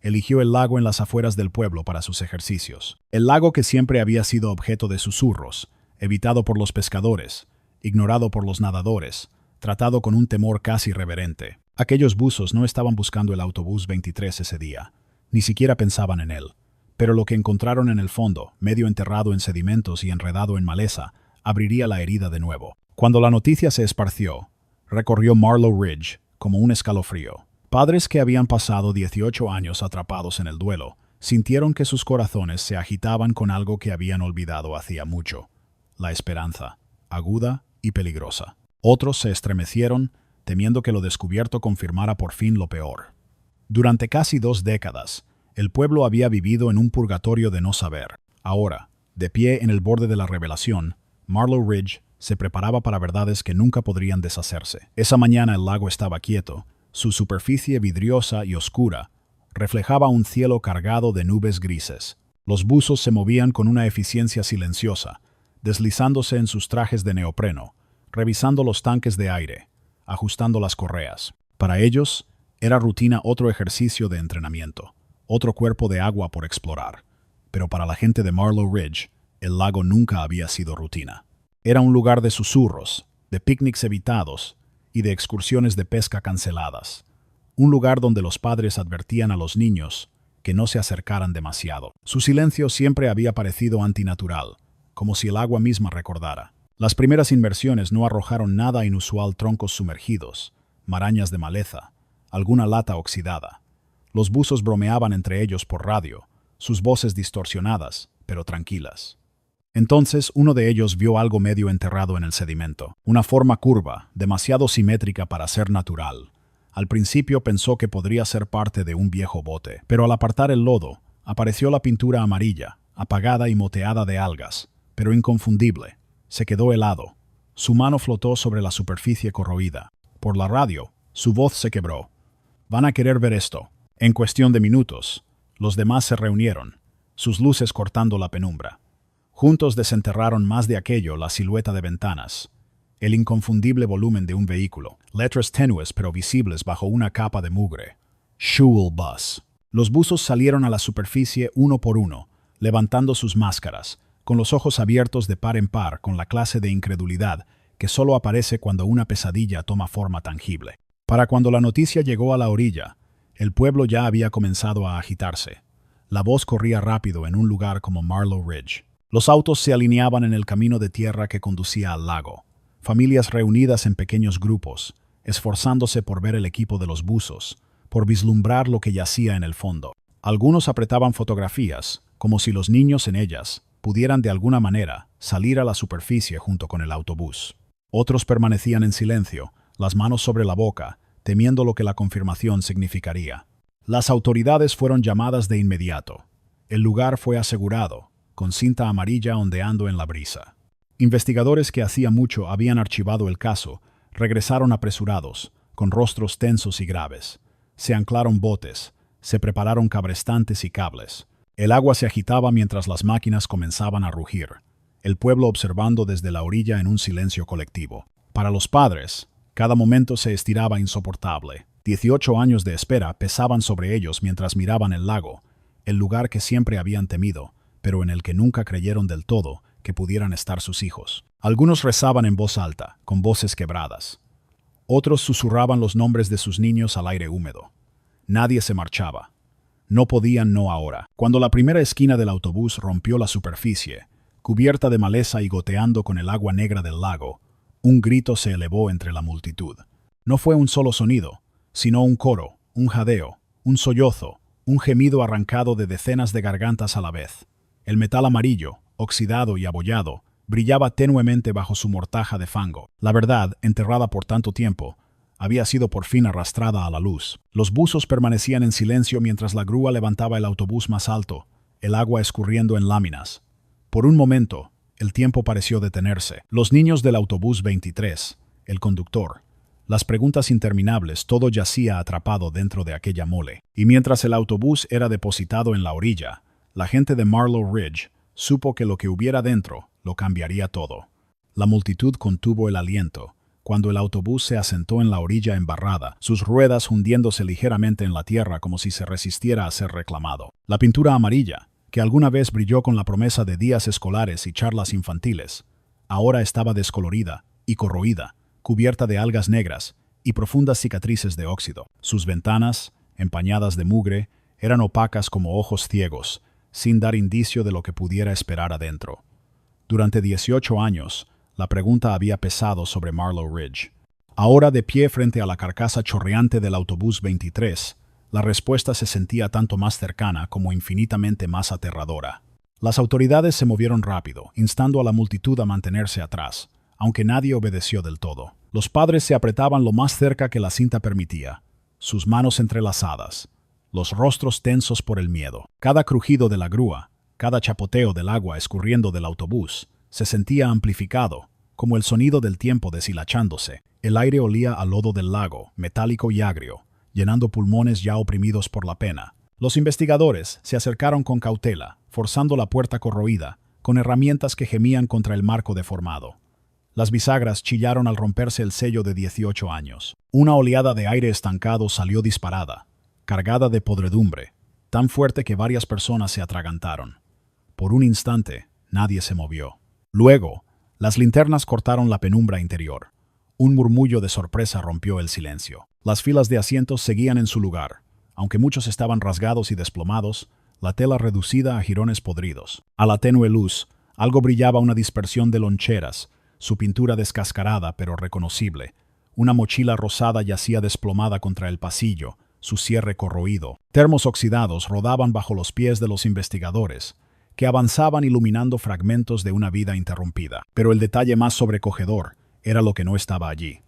Speaker 1: eligió el lago en las afueras del pueblo para sus ejercicios. El lago que siempre había sido objeto de susurros, evitado por los pescadores, ignorado por los nadadores, tratado con un temor casi reverente. Aquellos buzos no estaban buscando el autobús 23 ese día, ni siquiera pensaban en él, pero lo que encontraron en el fondo, medio enterrado en sedimentos y enredado en maleza, abriría la herida de nuevo. Cuando la noticia se esparció, recorrió Marlow Ridge como un escalofrío. Padres que habían pasado 18 años atrapados en el duelo, sintieron que sus corazones se agitaban con algo que habían olvidado hacía mucho: la esperanza, aguda y peligrosa. Otros se estremecieron, temiendo que lo descubierto confirmara por fin lo peor. Durante casi 2 décadas, el pueblo había vivido en un purgatorio de no saber. Ahora, de pie en el borde de la revelación, Marlow Ridge se preparaba para verdades que nunca podrían deshacerse. Esa mañana el lago estaba quieto. Su superficie vidriosa y oscura reflejaba un cielo cargado de nubes grises. Los buzos se movían con una eficiencia silenciosa, deslizándose en sus trajes de neopreno, revisando los tanques de aire, ajustando las correas. Para ellos, era rutina otro ejercicio de entrenamiento, otro cuerpo de agua por explorar. Pero para la gente de Marlow Ridge, el lago nunca había sido rutina. Era un lugar de susurros, de picnics evitados y de excursiones de pesca canceladas. Un lugar donde los padres advertían a los niños que no se acercaran demasiado. Su silencio siempre había parecido antinatural, como si el agua misma recordara. Las primeras inmersiones no arrojaron nada inusual: troncos sumergidos, marañas de maleza, alguna lata oxidada. Los buzos bromeaban entre ellos por radio, sus voces distorsionadas, pero tranquilas. Entonces uno de ellos vio algo medio enterrado en el sedimento, una forma curva, demasiado simétrica para ser natural. Al principio pensó que podría ser parte de un viejo bote, pero al apartar el lodo, apareció la pintura amarilla, apagada y moteada de algas, pero inconfundible. Se quedó helado. Su mano flotó sobre la superficie corroída. Por la radio, su voz se quebró. «Van a querer ver esto». En cuestión de minutos, los demás se reunieron, sus luces cortando la penumbra. Juntos desenterraron más de aquello: la silueta de ventanas, el inconfundible volumen de un vehículo, letras tenues pero visibles bajo una capa de mugre. Shule Bus. Los buzos salieron a la superficie uno por uno, levantando sus máscaras, con los ojos abiertos de par en par, con la clase de incredulidad que solo aparece cuando una pesadilla toma forma tangible. Para cuando la noticia llegó a la orilla, el pueblo ya había comenzado a agitarse. La voz corría rápido en un lugar como Marlow Ridge. Los autos se alineaban en el camino de tierra que conducía al lago. Familias reunidas en pequeños grupos, esforzándose por ver el equipo de los buzos, por vislumbrar lo que yacía en el fondo. Algunos apretaban fotografías, como si los niños en ellas pudieran de alguna manera salir a la superficie junto con el autobús. Otros permanecían en silencio, las manos sobre la boca, temiendo lo que la confirmación significaría. Las autoridades fueron llamadas de inmediato. El lugar fue asegurado, con cinta amarilla ondeando en la brisa. Investigadores que hacía mucho habían archivado el caso regresaron apresurados, con rostros tensos y graves. Se anclaron botes, se prepararon cabrestantes y cables. El agua se agitaba mientras las máquinas comenzaban a rugir, el pueblo observando desde la orilla en un silencio colectivo. Para los padres, cada momento se estiraba insoportable. 18 años de espera pesaban sobre ellos mientras miraban el lago, el lugar que siempre habían temido, pero en el que nunca creyeron del todo que pudieran estar sus hijos. Algunos rezaban en voz alta, con voces quebradas. Otros susurraban los nombres de sus niños al aire húmedo. Nadie se marchaba. No podían no ahora. Cuando la primera esquina del autobús rompió la superficie, cubierta de maleza y goteando con el agua negra del lago, un grito se elevó entre la multitud. No fue un solo sonido, sino un coro, un jadeo, un sollozo, un gemido arrancado de decenas de gargantas a la vez. El metal amarillo, oxidado y abollado, brillaba tenuemente bajo su mortaja de fango. La verdad, enterrada por tanto tiempo, había sido por fin arrastrada a la luz. Los buzos permanecían en silencio mientras la grúa levantaba el autobús más alto, el agua escurriendo en láminas. Por un momento, el tiempo pareció detenerse. Los niños del autobús 23, el conductor, las preguntas interminables, todo yacía atrapado dentro de aquella mole. Y mientras el autobús era depositado en la orilla, la gente de Marlow Ridge supo que lo que hubiera dentro lo cambiaría todo. La multitud contuvo el aliento cuando el autobús se asentó en la orilla embarrada, sus ruedas hundiéndose ligeramente en la tierra como si se resistiera a ser reclamado. La pintura amarilla, que alguna vez brilló con la promesa de días escolares y charlas infantiles, ahora estaba descolorida y corroída, cubierta de algas negras y profundas cicatrices de óxido. Sus ventanas, empañadas de mugre, eran opacas como ojos ciegos, sin dar indicio de lo que pudiera esperar adentro. Durante 18 años, la pregunta había pesado sobre Marlow Ridge. Ahora, de pie frente a la carcasa chorreante del autobús 23, la respuesta se sentía tanto más cercana como infinitamente más aterradora. Las autoridades se movieron rápido, instando a la multitud a mantenerse atrás, aunque nadie obedeció del todo. Los padres se apretaban lo más cerca que la cinta permitía, sus manos entrelazadas, los rostros tensos por el miedo. Cada crujido de la grúa, cada chapoteo del agua escurriendo del autobús, se sentía amplificado, como el sonido del tiempo deshilachándose. El aire olía al lodo del lago, metálico y agrio, llenando pulmones ya oprimidos por la pena. Los investigadores se acercaron con cautela, forzando la puerta corroída, con herramientas que gemían contra el marco deformado. Las bisagras chillaron al romperse el sello de 18 años. Una oleada de aire estancado salió disparada, cargada de podredumbre, tan fuerte que varias personas se atragantaron. Por un instante, nadie se movió. Luego, las linternas cortaron la penumbra interior. Un murmullo de sorpresa rompió el silencio. Las filas de asientos seguían en su lugar. Aunque muchos estaban rasgados y desplomados, la tela reducida a jirones podridos. A la tenue luz, algo brillaba, una dispersión de loncheras, su pintura descascarada pero reconocible. Una mochila rosada yacía desplomada contra el pasillo, su cierre corroído. Termos oxidados rodaban bajo los pies de los investigadores, que avanzaban iluminando fragmentos de una vida interrumpida. Pero el detalle más sobrecogedor era lo que no estaba allí.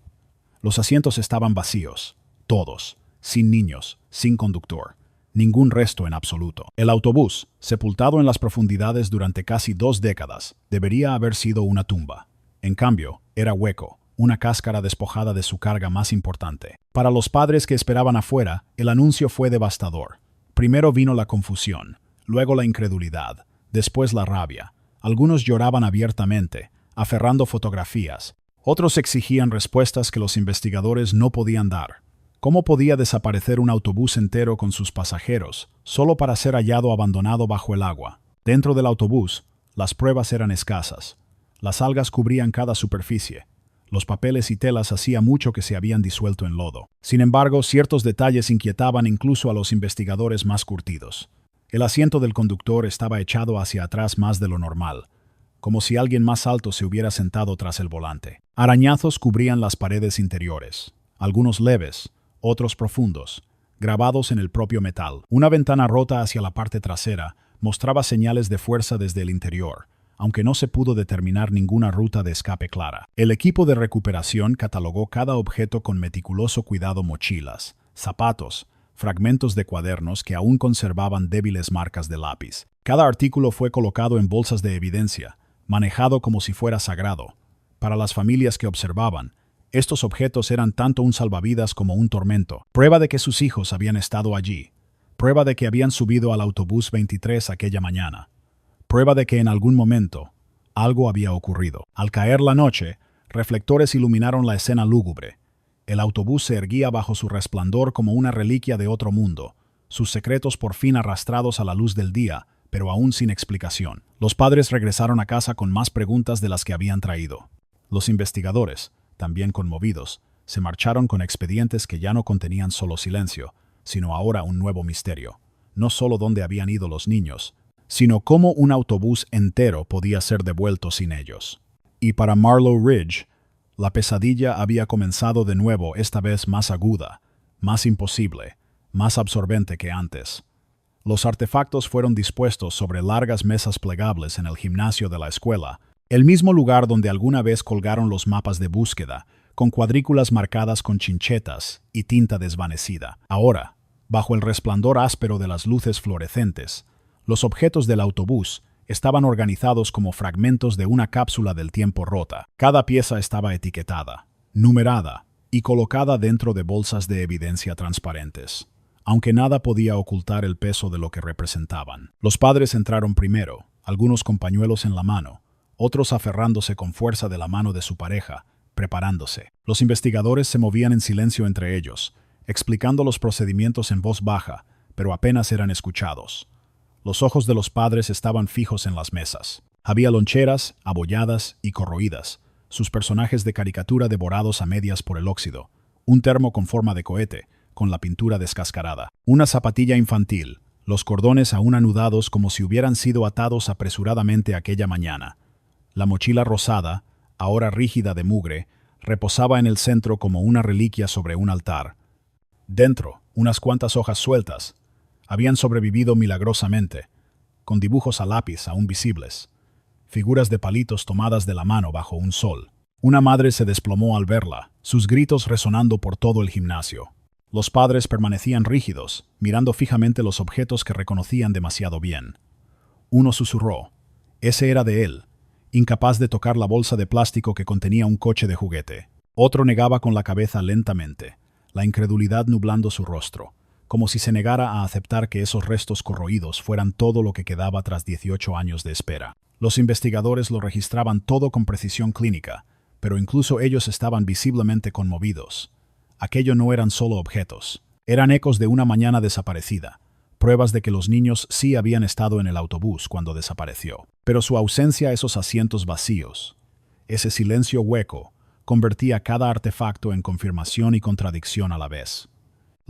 Speaker 1: Los asientos estaban vacíos, todos, sin niños, sin conductor, ningún resto en absoluto. El autobús, sepultado en las profundidades durante casi 2 décadas, debería haber sido una tumba. En cambio, era hueco, una cáscara despojada de su carga más importante. Para los padres que esperaban afuera, el anuncio fue devastador. Primero vino la confusión, luego la incredulidad, después la rabia. Algunos lloraban abiertamente, aferrando fotografías. Otros exigían respuestas que los investigadores no podían dar. ¿Cómo podía desaparecer un autobús entero con sus pasajeros, solo para ser hallado abandonado bajo el agua? Dentro del autobús, las pruebas eran escasas. Las algas cubrían cada superficie. Los papeles y telas hacía mucho que se habían disuelto en lodo. Sin embargo, ciertos detalles inquietaban incluso a los investigadores más curtidos. El asiento del conductor estaba echado hacia atrás más de lo normal, como si alguien más alto se hubiera sentado tras el volante. Arañazos cubrían las paredes interiores, algunos leves, otros profundos, grabados en el propio metal. Una ventana rota hacia la parte trasera mostraba señales de fuerza desde el interior, aunque no se pudo determinar ninguna ruta de escape clara. El equipo de recuperación catalogó cada objeto con meticuloso cuidado: mochilas, zapatos, fragmentos de cuadernos que aún conservaban débiles marcas de lápiz. Cada artículo fue colocado en bolsas de evidencia, manejado como si fuera sagrado. Para las familias que observaban, estos objetos eran tanto un salvavidas como un tormento. Prueba de que sus hijos habían estado allí. Prueba de que habían subido al autobús 23 aquella mañana. Prueba de que en algún momento algo había ocurrido. Al caer la noche, reflectores iluminaron la escena lúgubre. El autobús se erguía bajo su resplandor como una reliquia de otro mundo, sus secretos por fin arrastrados a la luz del día, pero aún sin explicación. Los padres regresaron a casa con más preguntas de las que habían traído. Los investigadores, también conmovidos, se marcharon con expedientes que ya no contenían solo silencio, sino ahora un nuevo misterio. No solo dónde habían ido los niños, sino cómo un autobús entero podía ser devuelto sin ellos. Y para Marlow Ridge, la pesadilla había comenzado de nuevo, esta vez más aguda, más imposible, más absorbente que antes. Los artefactos fueron dispuestos sobre largas mesas plegables en el gimnasio de la escuela, el mismo lugar donde alguna vez colgaron los mapas de búsqueda, con cuadrículas marcadas con chinchetas y tinta desvanecida. Ahora, bajo el resplandor áspero de las luces fluorescentes, los objetos del autobús estaban organizados como fragmentos de una cápsula del tiempo rota. Cada pieza estaba etiquetada, numerada y colocada dentro de bolsas de evidencia transparentes, aunque nada podía ocultar el peso de lo que representaban. Los padres entraron primero, algunos con pañuelos en la mano, otros aferrándose con fuerza de la mano de su pareja, preparándose. Los investigadores se movían en silencio entre ellos, explicando los procedimientos en voz baja, pero apenas eran escuchados. Los ojos de los padres estaban fijos en las mesas. Había loncheras, abolladas y corroídas, sus personajes de caricatura devorados a medias por el óxido, un termo con forma de cohete, con la pintura descascarada, una zapatilla infantil, los cordones aún anudados como si hubieran sido atados apresuradamente aquella mañana. La mochila rosada, ahora rígida de mugre, reposaba en el centro como una reliquia sobre un altar. Dentro, unas cuantas hojas sueltas, habían sobrevivido milagrosamente, con dibujos a lápiz aún visibles, figuras de palitos tomadas de la mano bajo un sol. Una madre se desplomó al verla, sus gritos resonando por todo el gimnasio. Los padres permanecían rígidos, mirando fijamente los objetos que reconocían demasiado bien. Uno susurró. Ese era de él, incapaz de tocar la bolsa de plástico que contenía un coche de juguete. Otro negaba con la cabeza lentamente, la incredulidad nublando su rostro, como si se negara a aceptar que esos restos corroídos fueran todo lo que quedaba tras 18 años de espera. Los investigadores lo registraban todo con precisión clínica, pero incluso ellos estaban visiblemente conmovidos. Aquello no eran solo objetos, eran ecos de una mañana desaparecida, pruebas de que los niños sí habían estado en el autobús cuando desapareció. Pero su ausencia, esos asientos vacíos, ese silencio hueco, convertía cada artefacto en confirmación y contradicción a la vez.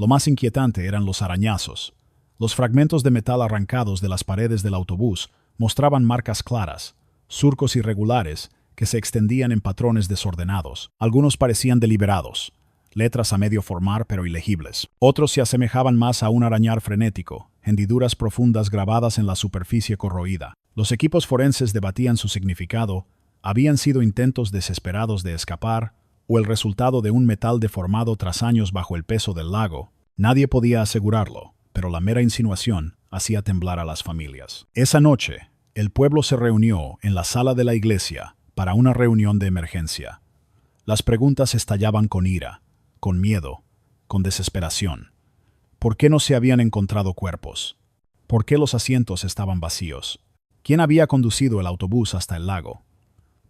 Speaker 1: Lo más inquietante eran los arañazos. Los fragmentos de metal arrancados de las paredes del autobús mostraban marcas claras, surcos irregulares que se extendían en patrones desordenados. Algunos parecían deliberados, letras a medio formar pero ilegibles. Otros se asemejaban más a un arañar frenético, hendiduras profundas grabadas en la superficie corroída. Los equipos forenses debatían su significado, habían sido intentos desesperados de escapar, o el resultado de un metal deformado tras años bajo el peso del lago. Nadie podía asegurarlo, pero la mera insinuación hacía temblar a las familias. Esa noche, el pueblo se reunió en la sala de la iglesia para una reunión de emergencia. Las preguntas estallaban con ira, con miedo, con desesperación. ¿Por qué no se habían encontrado cuerpos? ¿Por qué los asientos estaban vacíos? ¿Quién había conducido el autobús hasta el lago?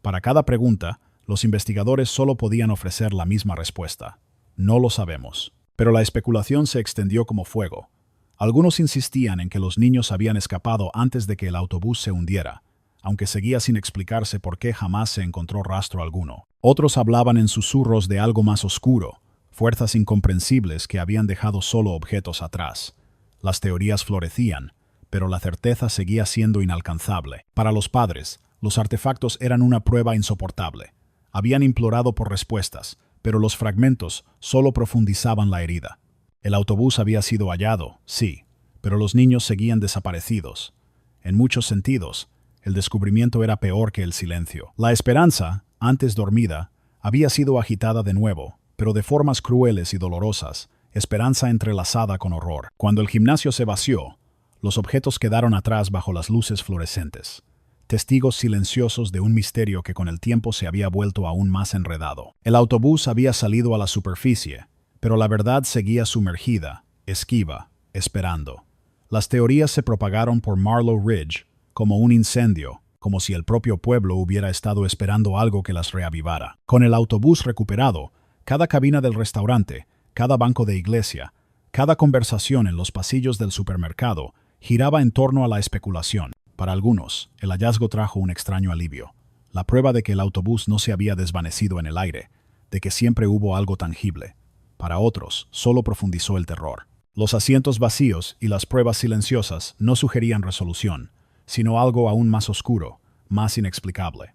Speaker 1: Para cada pregunta, los investigadores solo podían ofrecer la misma respuesta. No lo sabemos. Pero la especulación se extendió como fuego. Algunos insistían en que los niños habían escapado antes de que el autobús se hundiera, aunque seguía sin explicarse por qué jamás se encontró rastro alguno. Otros hablaban en susurros de algo más oscuro, fuerzas incomprensibles que habían dejado solo objetos atrás. Las teorías florecían, pero la certeza seguía siendo inalcanzable. Para los padres, los artefactos eran una prueba insoportable. Habían implorado por respuestas, pero los fragmentos solo profundizaban la herida. El autobús había sido hallado, sí, pero los niños seguían desaparecidos. En muchos sentidos, el descubrimiento era peor que el silencio. La esperanza, antes dormida, había sido agitada de nuevo, pero de formas crueles y dolorosas, esperanza entrelazada con horror. Cuando el gimnasio se vació, los objetos quedaron atrás bajo las luces fluorescentes, testigos silenciosos de un misterio que con el tiempo se había vuelto aún más enredado. El autobús había salido a la superficie, pero la verdad seguía sumergida, esquiva, esperando. Las teorías se propagaron por Marlow Ridge como un incendio, como si el propio pueblo hubiera estado esperando algo que las reavivara. Con el autobús recuperado, cada cabina del restaurante, cada banco de iglesia, cada conversación en los pasillos del supermercado giraba en torno a la especulación. Para algunos, el hallazgo trajo un extraño alivio, la prueba de que el autobús no se había desvanecido en el aire, de que siempre hubo algo tangible. Para otros, solo profundizó el terror. Los asientos vacíos y las pruebas silenciosas no sugerían resolución, sino algo aún más oscuro, más inexplicable.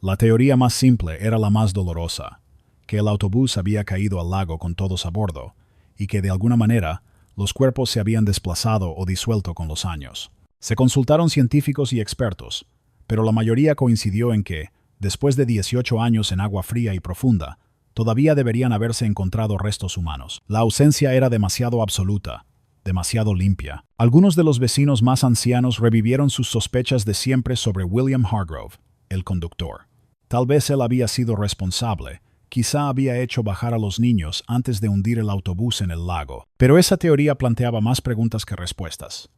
Speaker 1: La teoría más simple era la más dolorosa, que el autobús había caído al lago con todos a bordo, y que de alguna manera los cuerpos se habían desplazado o disuelto con los años. Se consultaron científicos y expertos, pero la mayoría coincidió en que, después de 18 años en agua fría y profunda, todavía deberían haberse encontrado restos humanos. La ausencia era demasiado absoluta, demasiado limpia. Algunos de los vecinos más ancianos revivieron sus sospechas de siempre sobre William Hargrove, el conductor. Tal vez él había sido responsable, quizá había hecho bajar a los niños antes de hundir el autobús en el lago. Pero esa teoría planteaba más preguntas que respuestas.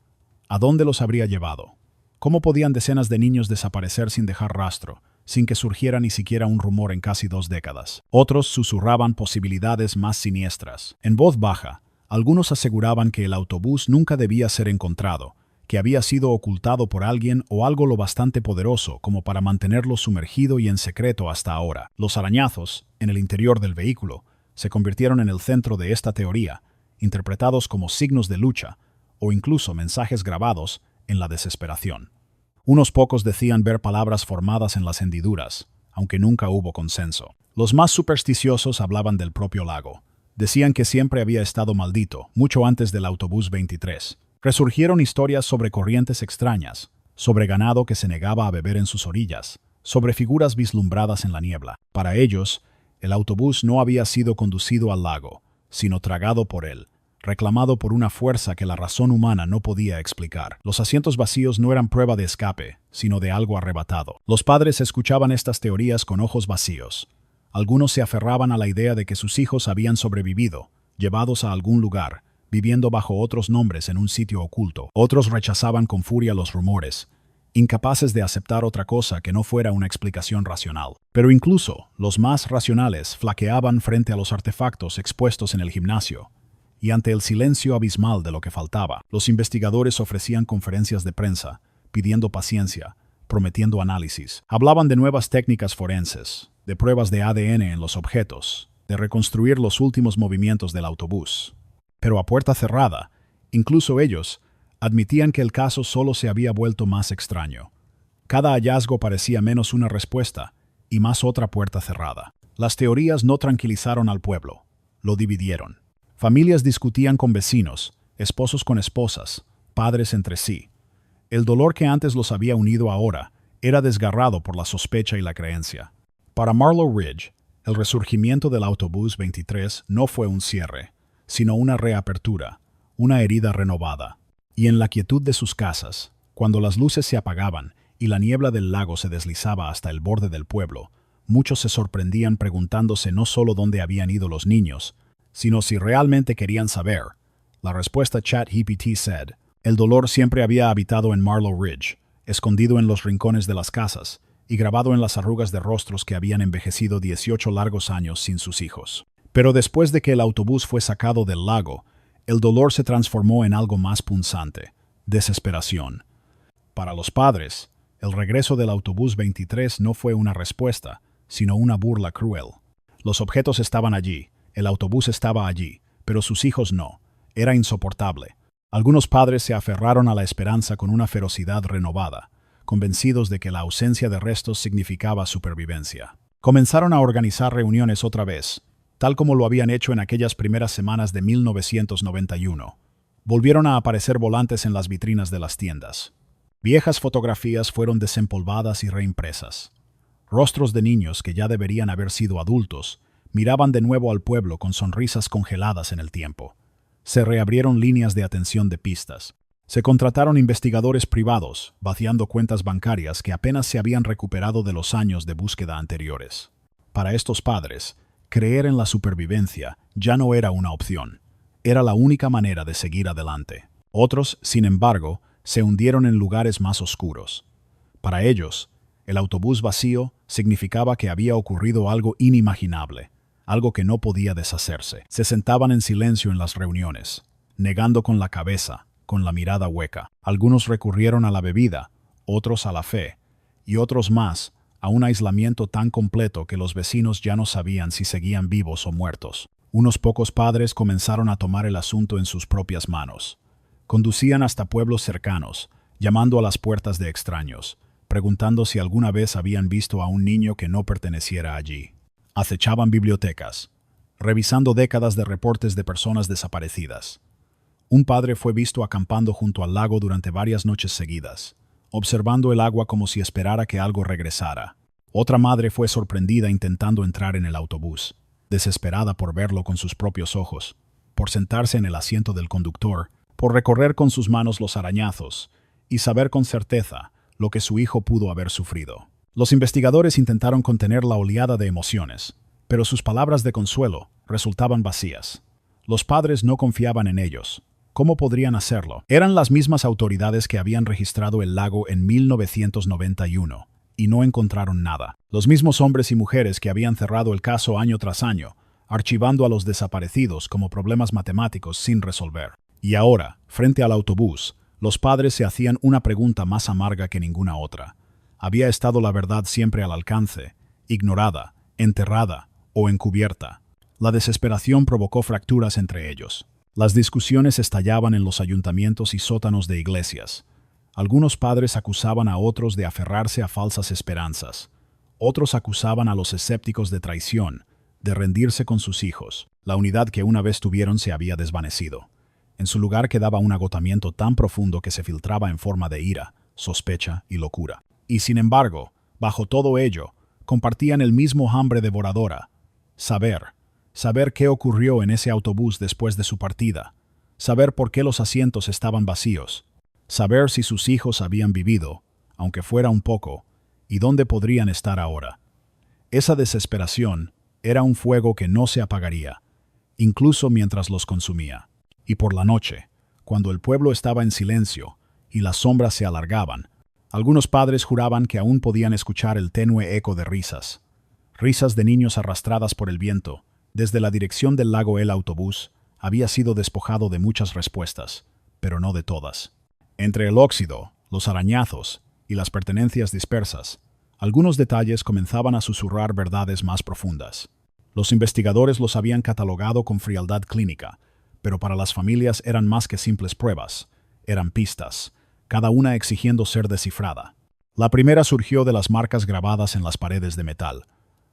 Speaker 1: ¿A dónde los habría llevado? ¿Cómo podían decenas de niños desaparecer sin dejar rastro, sin que surgiera ni siquiera un rumor en casi 2 décadas? Otros susurraban posibilidades más siniestras. En voz baja, algunos aseguraban que el autobús nunca debía ser encontrado, que había sido ocultado por alguien o algo lo bastante poderoso como para mantenerlo sumergido y en secreto hasta ahora. Los arañazos, en el interior del vehículo, se convirtieron en el centro de esta teoría, interpretados como signos de lucha, o incluso mensajes grabados en la desesperación. Unos pocos decían ver palabras formadas en las hendiduras, aunque nunca hubo consenso. Los más supersticiosos hablaban del propio lago. Decían que siempre había estado maldito, mucho antes del autobús 23. Resurgieron historias sobre corrientes extrañas, sobre ganado que se negaba a beber en sus orillas, sobre figuras vislumbradas en la niebla. Para ellos, el autobús no había sido conducido al lago, sino tragado por él, reclamado por una fuerza que la razón humana no podía explicar. Los asientos vacíos no eran prueba de escape, sino de algo arrebatado. Los padres escuchaban estas teorías con ojos vacíos. Algunos se aferraban a la idea de que sus hijos habían sobrevivido, llevados a algún lugar, viviendo bajo otros nombres en un sitio oculto. Otros rechazaban con furia los rumores, incapaces de aceptar otra cosa que no fuera una explicación racional. Pero incluso los más racionales flaqueaban frente a los artefactos expuestos en el gimnasio. Y ante el silencio abismal de lo que faltaba, los investigadores ofrecían conferencias de prensa, pidiendo paciencia, prometiendo análisis. Hablaban de nuevas técnicas forenses, de pruebas de ADN en los objetos, de reconstruir los últimos movimientos del autobús. Pero a puerta cerrada, incluso ellos admitían que el caso solo se había vuelto más extraño. Cada hallazgo parecía menos una respuesta y más otra puerta cerrada. Las teorías no tranquilizaron al pueblo, lo dividieron. Familias discutían con vecinos, esposos con esposas, padres entre sí. El dolor que antes los había unido ahora era desgarrado por la sospecha y la creencia. Para Marlow Ridge, el resurgimiento del autobús 23 no fue un cierre, sino una reapertura, una herida renovada. Y en la quietud de sus casas, cuando las luces se apagaban y la niebla del lago se deslizaba hasta el borde del pueblo, muchos se sorprendían preguntándose no solo dónde habían ido los niños, sino si realmente querían saber. La respuesta ChatGPT said, el dolor siempre había habitado en Marlow Ridge, escondido en los rincones de las casas y grabado en las arrugas de rostros que habían envejecido 18 largos años sin sus hijos. Pero después de que el autobús fue sacado del lago, el dolor se transformó en algo más punzante, desesperación. Para los padres, el regreso del autobús 23 no fue una respuesta, sino una burla cruel. Los objetos estaban allí, el autobús estaba allí, pero sus hijos no. Era insoportable. Algunos padres se aferraron a la esperanza con una ferocidad renovada, convencidos de que la ausencia de restos significaba supervivencia. Comenzaron a organizar reuniones otra vez, tal como lo habían hecho en aquellas primeras semanas de 1991. Volvieron a aparecer volantes en las vitrinas de las tiendas. Viejas fotografías fueron desempolvadas y reimpresas. Rostros de niños que ya deberían haber sido adultos, miraban de nuevo al pueblo con sonrisas congeladas en el tiempo. Se reabrieron líneas de atención de pistas. Se contrataron investigadores privados, vaciando cuentas bancarias que apenas se habían recuperado de los años de búsqueda anteriores. Para estos padres, creer en la supervivencia ya no era una opción. Era la única manera de seguir adelante. Otros, sin embargo, se hundieron en lugares más oscuros. Para ellos, el autobús vacío significaba que había ocurrido algo inimaginable, algo que no podía deshacerse. Se sentaban en silencio en las reuniones, negando con la cabeza, con la mirada hueca. Algunos recurrieron a la bebida, otros a la fe, y otros más a un aislamiento tan completo que los vecinos ya no sabían si seguían vivos o muertos. Unos pocos padres comenzaron a tomar el asunto en sus propias manos. Conducían hasta pueblos cercanos, llamando a las puertas de extraños, preguntando si alguna vez habían visto a un niño que no perteneciera allí. Acechaban bibliotecas, revisando décadas de reportes de personas desaparecidas. Un padre fue visto acampando junto al lago durante varias noches seguidas, observando el agua como si esperara que algo regresara. Otra madre fue sorprendida intentando entrar en el autobús, desesperada por verlo con sus propios ojos, por sentarse en el asiento del conductor, por recorrer con sus manos los arañazos y saber con certeza lo que su hijo pudo haber sufrido. Los investigadores intentaron contener la oleada de emociones, pero sus palabras de consuelo resultaban vacías. Los padres no confiaban en ellos. ¿Cómo podrían hacerlo? Eran las mismas autoridades que habían registrado el lago en 1991 y no encontraron nada. Los mismos hombres y mujeres que habían cerrado el caso año tras año, archivando a los desaparecidos como problemas matemáticos sin resolver. Y ahora, frente al autobús, los padres se hacían una pregunta más amarga que ninguna otra. ¿Había estado la verdad siempre al alcance, ignorada, enterrada o encubierta? La desesperación provocó fracturas entre ellos. Las discusiones estallaban en los ayuntamientos y sótanos de iglesias. Algunos padres acusaban a otros de aferrarse a falsas esperanzas. Otros acusaban a los escépticos de traición, de rendirse con sus hijos. La unidad que una vez tuvieron se había desvanecido. En su lugar quedaba un agotamiento tan profundo que se filtraba en forma de ira, sospecha y locura. Y sin embargo, bajo todo ello, compartían el mismo hambre devoradora: saber qué ocurrió en ese autobús después de su partida, saber por qué los asientos estaban vacíos, saber si sus hijos habían vivido, aunque fuera un poco, y dónde podrían estar ahora. Esa desesperación era un fuego que no se apagaría, incluso mientras los consumía. Y por la noche, cuando el pueblo estaba en silencio y las sombras se alargaban, algunos padres juraban que aún podían escuchar el tenue eco de risas. Risas de niños arrastradas por el viento. Desde la dirección del lago el autobús había sido despojado de muchas respuestas, pero no de todas. Entre el óxido, los arañazos y las pertenencias dispersas, algunos detalles comenzaban a susurrar verdades más profundas. Los investigadores los habían catalogado con frialdad clínica, pero para las familias eran más que simples pruebas, eran pistas, cada una exigiendo ser descifrada. La primera surgió de las marcas grabadas en las paredes de metal.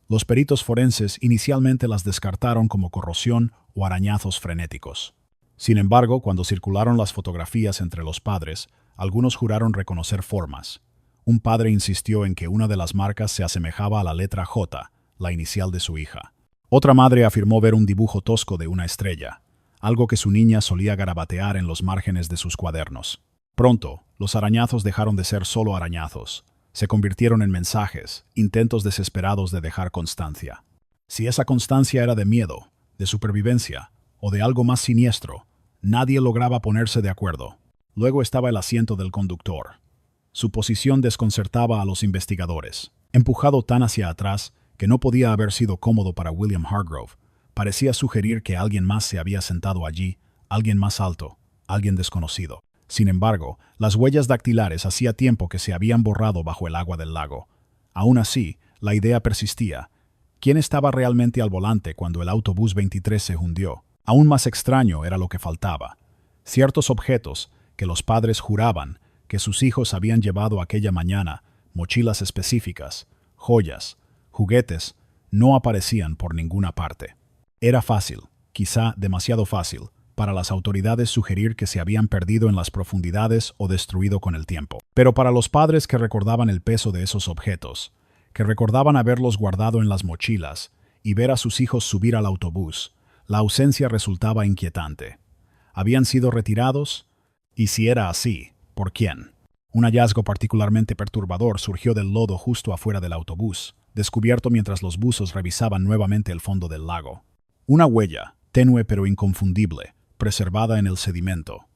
Speaker 1: Los peritos forenses inicialmente las descartaron como corrosión o arañazos frenéticos. Sin embargo, cuando circularon las fotografías entre los padres, algunos juraron reconocer formas. Un padre insistió en que una de las marcas se asemejaba a la letra J, la inicial de su hija. Otra madre afirmó ver un dibujo tosco de una estrella, algo que su niña solía garabatear en los márgenes de sus cuadernos. Pronto, los arañazos dejaron de ser solo arañazos. Se convirtieron en mensajes, intentos desesperados de dejar constancia. Si esa constancia era de miedo, de supervivencia o de algo más siniestro, nadie lograba ponerse de acuerdo. Luego estaba el asiento del conductor. Su posición desconcertaba a los investigadores. Empujado tan hacia atrás que no podía haber sido cómodo para William Hargrove, parecía sugerir que alguien más se había sentado allí, alguien más alto, alguien desconocido. Sin embargo, las huellas dactilares hacía tiempo que se habían borrado bajo el agua del lago. Aún así, la idea persistía. ¿Quién estaba realmente al volante cuando el autobús 23 se hundió? Aún más extraño era lo que faltaba. Ciertos objetos que los padres juraban que sus hijos habían llevado aquella mañana, mochilas específicas, joyas, juguetes, no aparecían por ninguna parte. Era fácil, quizá demasiado fácil, para las autoridades sugerir que se habían perdido en las profundidades o destruido con el tiempo. Pero para los padres que recordaban el peso de esos objetos, que recordaban haberlos guardado en las mochilas y ver a sus hijos subir al autobús, la ausencia resultaba inquietante. ¿Habían sido retirados? Y si era así, ¿por quién? Un hallazgo particularmente perturbador surgió del lodo justo afuera del autobús, descubierto mientras los buzos revisaban nuevamente el fondo del lago. Una huella, tenue pero inconfundible, preservada en el sedimento.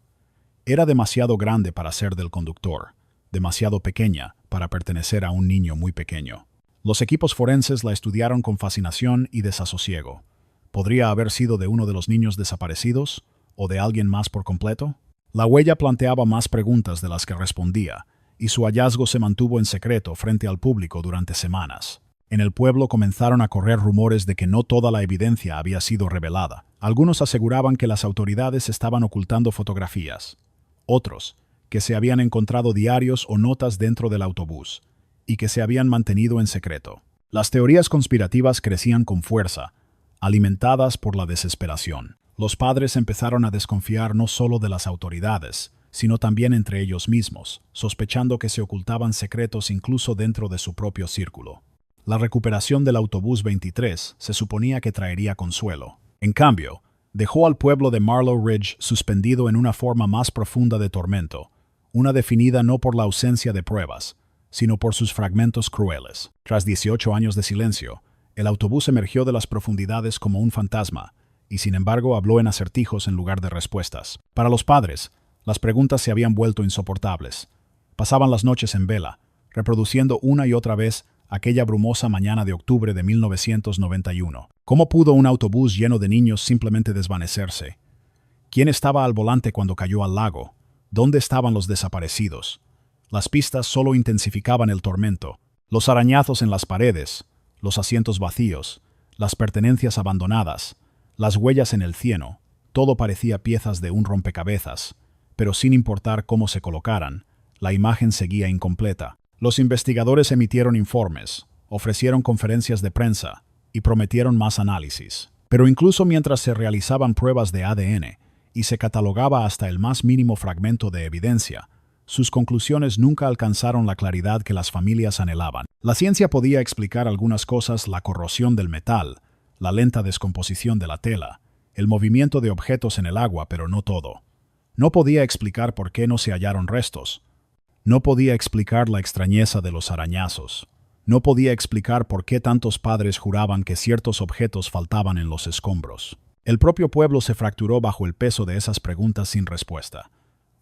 Speaker 1: Era demasiado grande para ser del conductor, demasiado pequeña para pertenecer a un niño muy pequeño. Los equipos forenses la estudiaron con fascinación y desasosiego. ¿Podría haber sido de uno de los niños desaparecidos o de alguien más por completo? La huella planteaba más preguntas de las que respondía, y su hallazgo se mantuvo en secreto frente al público durante semanas. En el pueblo comenzaron a correr rumores de que no toda la evidencia había sido revelada. Algunos aseguraban que las autoridades estaban ocultando fotografías. Otros, que se habían encontrado diarios o notas dentro del autobús, y que se habían mantenido en secreto. Las teorías conspirativas crecían con fuerza, alimentadas por la desesperación. Los padres empezaron a desconfiar no solo de las autoridades, sino también entre ellos mismos, sospechando que se ocultaban secretos incluso dentro de su propio círculo. La recuperación del autobús 23 se suponía que traería consuelo. En cambio, dejó al pueblo de Marlow Ridge suspendido en una forma más profunda de tormento, una definida no por la ausencia de pruebas, sino por sus fragmentos crueles. Tras 18 años de silencio, el autobús emergió de las profundidades como un fantasma, y sin embargo habló en acertijos en lugar de respuestas. Para los padres, las preguntas se habían vuelto insoportables. Pasaban las noches en vela, reproduciendo una y otra vez aquella brumosa mañana de octubre de 1991. ¿Cómo pudo un autobús lleno de niños simplemente desvanecerse? ¿Quién estaba al volante cuando cayó al lago? ¿Dónde estaban los desaparecidos? Las pistas solo intensificaban el tormento. Los arañazos en las paredes, los asientos vacíos, las pertenencias abandonadas, las huellas en el cieno, todo parecía piezas de un rompecabezas, pero sin importar cómo se colocaran, la imagen seguía incompleta. Los investigadores emitieron informes, ofrecieron conferencias de prensa y prometieron más análisis. Pero incluso mientras se realizaban pruebas de ADN y se catalogaba hasta el más mínimo fragmento de evidencia, sus conclusiones nunca alcanzaron la claridad que las familias anhelaban. La ciencia podía explicar algunas cosas: la corrosión del metal, la lenta descomposición de la tela, el movimiento de objetos en el agua, pero no todo. No podía explicar por qué no se hallaron restos. No podía explicar la extrañeza de los arañazos. No podía explicar por qué tantos padres juraban que ciertos objetos faltaban en los escombros. El propio pueblo se fracturó bajo el peso de esas preguntas sin respuesta.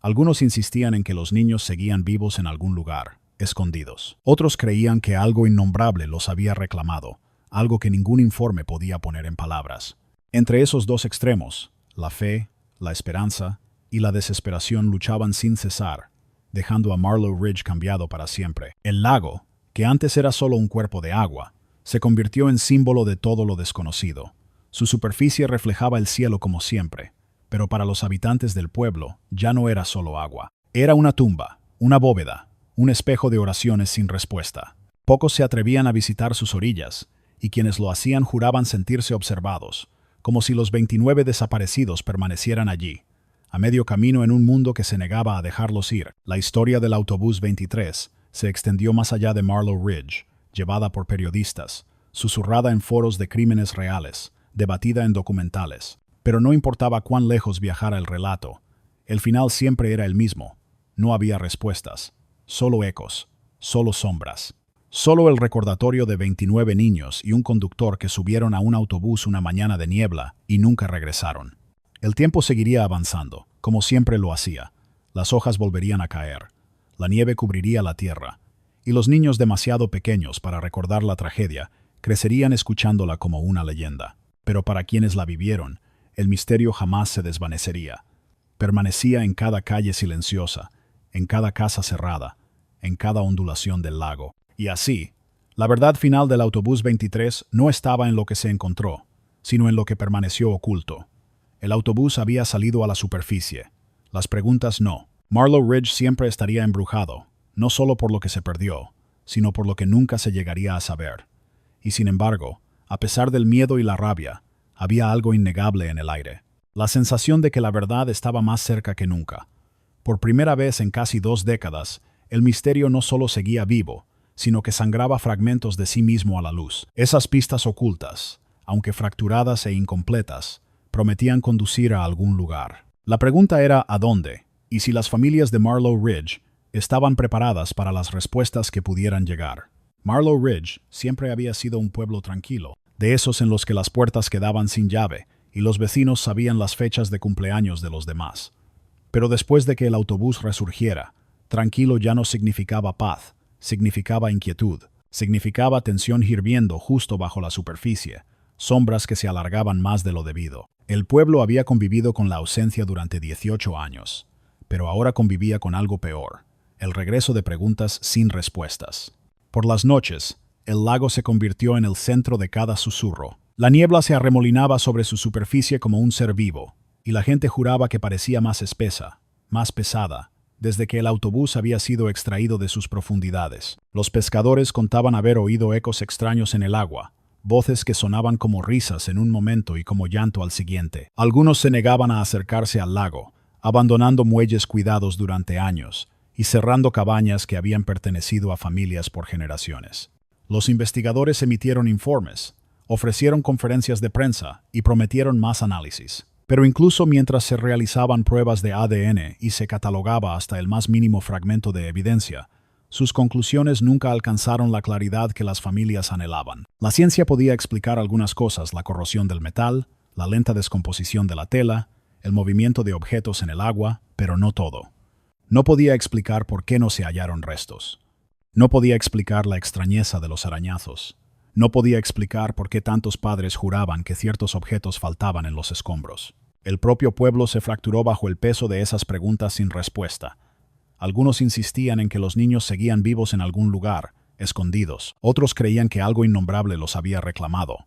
Speaker 1: Algunos insistían en que los niños seguían vivos en algún lugar, escondidos. Otros creían que algo innombrable los había reclamado, algo que ningún informe podía poner en palabras. Entre esos dos extremos, la fe, la esperanza y la desesperación luchaban sin cesar, dejando a Marlow Ridge cambiado para siempre. El lago, que antes era solo un cuerpo de agua, se convirtió en símbolo de todo lo desconocido. Su superficie reflejaba el cielo como siempre, pero para los habitantes del pueblo ya no era solo agua. Era una tumba, una bóveda, un espejo de oraciones sin respuesta. Pocos se atrevían a visitar sus orillas, y quienes lo hacían juraban sentirse observados, como si los 29 desaparecidos permanecieran allí, a medio camino en un mundo que se negaba a dejarlos ir. La historia del autobús 23 se extendió más allá de Marlow Ridge, llevada por periodistas, susurrada en foros de crímenes reales, debatida en documentales. Pero no importaba cuán lejos viajara el relato, el final siempre era el mismo. No había respuestas, solo ecos, solo sombras. Solo el recordatorio de 29 niños y un conductor que subieron a un autobús una mañana de niebla y nunca regresaron. El tiempo seguiría avanzando, como siempre lo hacía. Las hojas volverían a caer, la nieve cubriría la tierra, y los niños demasiado pequeños para recordar la tragedia crecerían escuchándola como una leyenda. Pero para quienes la vivieron, el misterio jamás se desvanecería. Permanecía en cada calle silenciosa, en cada casa cerrada, en cada ondulación del lago. Y así, la verdad final del autobús 23 no estaba en lo que se encontró, sino en lo que permaneció oculto. El autobús había salido a la superficie. Las preguntas no. Marlow Ridge siempre estaría embrujado, no solo por lo que se perdió, sino por lo que nunca se llegaría a saber. Y sin embargo, a pesar del miedo y la rabia, había algo innegable en el aire. La sensación de que la verdad estaba más cerca que nunca. Por primera vez en casi 2 décadas, el misterio no solo seguía vivo, sino que sangraba fragmentos de sí mismo a la luz. Esas pistas ocultas, aunque fracturadas e incompletas, prometían conducir a algún lugar. La pregunta era ¿a dónde? Y si las familias de Marlow Ridge estaban preparadas para las respuestas que pudieran llegar. Marlow Ridge siempre había sido un pueblo tranquilo, de esos en los que las puertas quedaban sin llave y los vecinos sabían las fechas de cumpleaños de los demás. Pero después de que el autobús resurgiera, tranquilo ya no significaba paz, significaba inquietud, significaba tensión hirviendo justo bajo la superficie, sombras que se alargaban más de lo debido. El pueblo había convivido con la ausencia durante 18 años, pero ahora convivía con algo peor, el regreso de preguntas sin respuestas. Por las noches, el lago se convirtió en el centro de cada susurro. La niebla se arremolinaba sobre su superficie como un ser vivo, y la gente juraba que parecía más espesa, más pesada, desde que el autobús había sido extraído de sus profundidades. Los pescadores contaban haber oído ecos extraños en el agua, voces que sonaban como risas en un momento y como llanto al siguiente. Algunos se negaban a acercarse al lago, abandonando muelles cuidados durante años y cerrando cabañas que habían pertenecido a familias por generaciones. Los investigadores emitieron informes, ofrecieron conferencias de prensa y prometieron más análisis. Pero incluso mientras se realizaban pruebas de ADN y se catalogaba hasta el más mínimo fragmento de evidencia, sus conclusiones nunca alcanzaron la claridad que las familias anhelaban. La ciencia podía explicar algunas cosas: la corrosión del metal, la lenta descomposición de la tela, el movimiento de objetos en el agua, pero no todo. No podía explicar por qué no se hallaron restos. No podía explicar la extrañeza de los arañazos. No podía explicar por qué tantos padres juraban que ciertos objetos faltaban en los escombros. El propio pueblo se fracturó bajo el peso de esas preguntas sin respuesta. Algunos insistían en que los niños seguían vivos en algún lugar, escondidos. Otros creían que algo innombrable los había reclamado,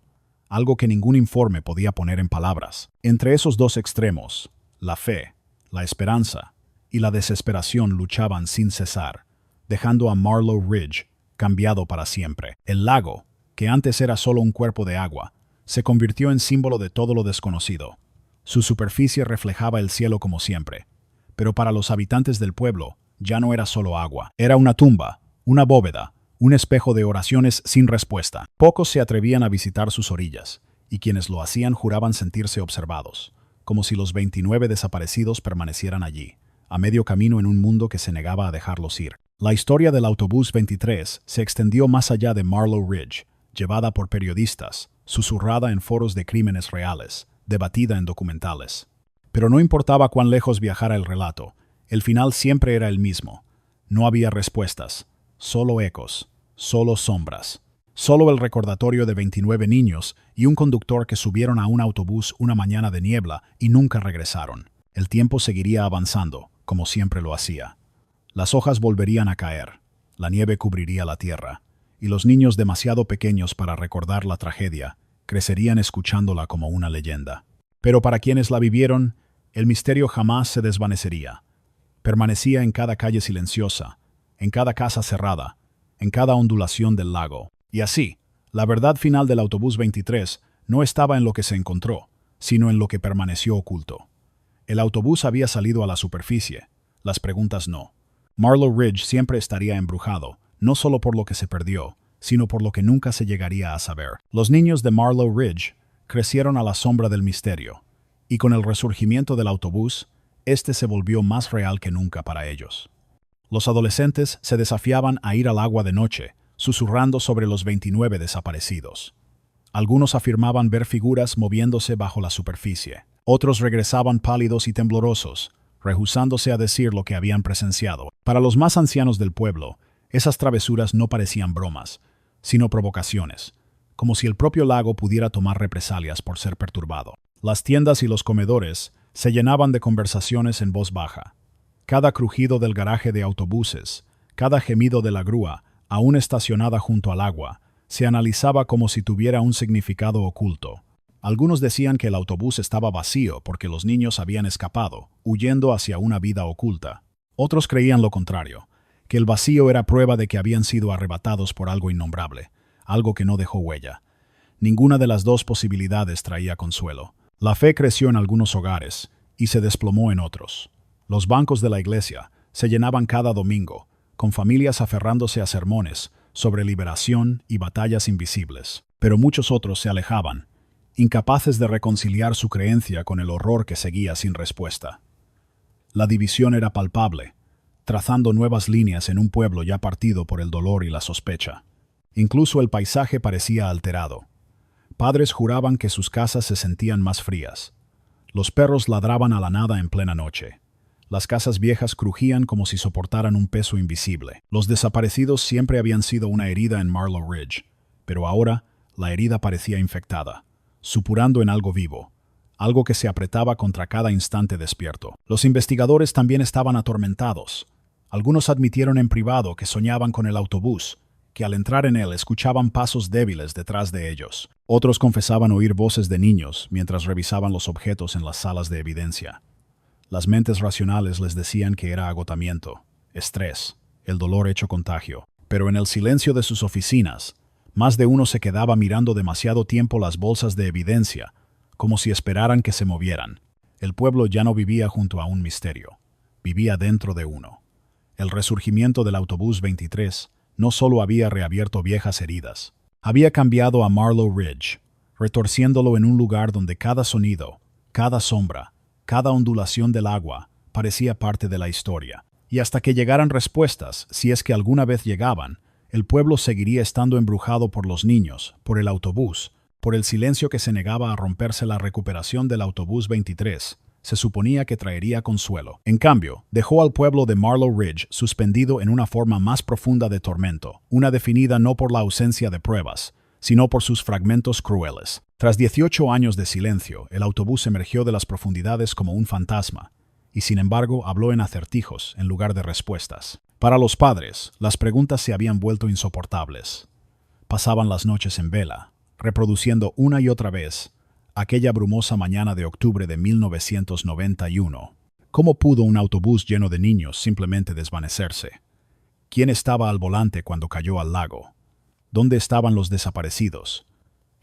Speaker 1: algo que ningún informe podía poner en palabras. Entre esos dos extremos, la fe, la esperanza y la desesperación luchaban sin cesar, dejando a Marlow Ridge cambiado para siempre. El lago, que antes era solo un cuerpo de agua, se convirtió en símbolo de todo lo desconocido. Su superficie reflejaba el cielo como siempre, pero para los habitantes del pueblo ya no era solo agua. Era una tumba, una bóveda, un espejo de oraciones sin respuesta. Pocos se atrevían a visitar sus orillas, y quienes lo hacían juraban sentirse observados, como si los 29 desaparecidos permanecieran allí, a medio camino en un mundo que se negaba a dejarlos ir. La historia del autobús 23 se extendió más allá de Marlow Ridge, llevada por periodistas, susurrada en foros de crímenes reales, debatida en documentales. Pero no importaba cuán lejos viajara el relato, el final siempre era el mismo. No había respuestas, solo ecos, solo sombras, solo el recordatorio de 29 niños y un conductor que subieron a un autobús una mañana de niebla y nunca regresaron. El tiempo seguiría avanzando, como siempre lo hacía. Las hojas volverían a caer, la nieve cubriría la tierra, y los niños demasiado pequeños para recordar la tragedia crecerían escuchándola como una leyenda. Pero para quienes la vivieron, el misterio jamás se desvanecería. Permanecía en cada calle silenciosa, en cada casa cerrada, en cada ondulación del lago. Y así, la verdad final del autobús 23 no estaba en lo que se encontró, sino en lo que permaneció oculto. El autobús había salido a la superficie, las preguntas no. Marlow Ridge siempre estaría embrujado, no solo por lo que se perdió, sino por lo que nunca se llegaría a saber. Los niños de Marlow Ridge crecieron a la sombra del misterio, y con el resurgimiento del autobús, este se volvió más real que nunca para ellos. Los adolescentes se desafiaban a ir al agua de noche, susurrando sobre los 29 desaparecidos. Algunos afirmaban ver figuras moviéndose bajo la superficie. Otros regresaban pálidos y temblorosos, rehusándose a decir lo que habían presenciado. Para los más ancianos del pueblo, esas travesuras no parecían bromas, sino provocaciones, como si el propio lago pudiera tomar represalias por ser perturbado. Las tiendas y los comedores se llenaban de conversaciones en voz baja. Cada crujido del garaje de autobuses, cada gemido de la grúa, aún estacionada junto al agua, se analizaba como si tuviera un significado oculto. Algunos decían que el autobús estaba vacío porque los niños habían escapado, huyendo hacia una vida oculta. Otros creían lo contrario, que el vacío era prueba de que habían sido arrebatados por algo innombrable, algo que no dejó huella. Ninguna de las dos posibilidades traía consuelo. La fe creció en algunos hogares y se desplomó en otros. Los bancos de la iglesia se llenaban cada domingo, con familias aferrándose a sermones sobre liberación y batallas invisibles. Pero muchos otros se alejaban, incapaces de reconciliar su creencia con el horror que seguía sin respuesta. La división era palpable, trazando nuevas líneas en un pueblo ya partido por el dolor y la sospecha. Incluso el paisaje parecía alterado. Padres juraban que sus casas se sentían más frías. Los perros ladraban a la nada en plena noche. Las casas viejas crujían como si soportaran un peso invisible. Los desaparecidos siempre habían sido una herida en Marlow Ridge, pero ahora la herida parecía infectada, supurando en algo vivo, algo que se apretaba contra cada instante despierto. Los investigadores también estaban atormentados. Algunos admitieron en privado que soñaban con el autobús, que al entrar en él escuchaban pasos débiles detrás de ellos. Otros confesaban oír voces de niños mientras revisaban los objetos en las salas de evidencia. Las mentes racionales les decían que era agotamiento, estrés, el dolor hecho contagio. Pero en el silencio de sus oficinas, más de uno se quedaba mirando demasiado tiempo las bolsas de evidencia, como si esperaran que se movieran. El pueblo ya no vivía junto a un misterio, vivía dentro de uno. El resurgimiento del autobús 23 no solo había reabierto viejas heridas, había cambiado a Marlow Ridge, retorciéndolo en un lugar donde cada sonido, cada sombra, cada ondulación del agua parecía parte de la historia. Y hasta que llegaran respuestas, si es que alguna vez llegaban, el pueblo seguiría estando embrujado por los niños, por el autobús, por el silencio que se negaba a romperse. La recuperación del autobús 23 se suponía que traería consuelo. En cambio, dejó al pueblo de Marlow Ridge suspendido en una forma más profunda de tormento, una definida no por la ausencia de pruebas, sino por sus fragmentos crueles. Tras 18 años de silencio, el autobús emergió de las profundidades como un fantasma, y sin embargo habló en acertijos en lugar de respuestas. Para los padres, las preguntas se habían vuelto insoportables. Pasaban las noches en vela, reproduciendo una y otra vez aquella brumosa mañana de octubre de 1991. ¿Cómo pudo un autobús lleno de niños simplemente desvanecerse? ¿Quién estaba al volante cuando cayó al lago? ¿Dónde estaban los desaparecidos?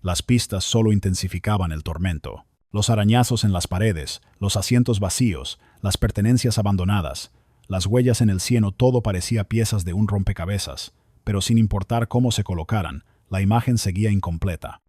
Speaker 1: Las pistas solo intensificaban el tormento. Los arañazos en las paredes, los asientos vacíos, las pertenencias abandonadas, las huellas en el cieno, todo parecía piezas de un rompecabezas, pero sin importar cómo se colocaran, la imagen seguía incompleta.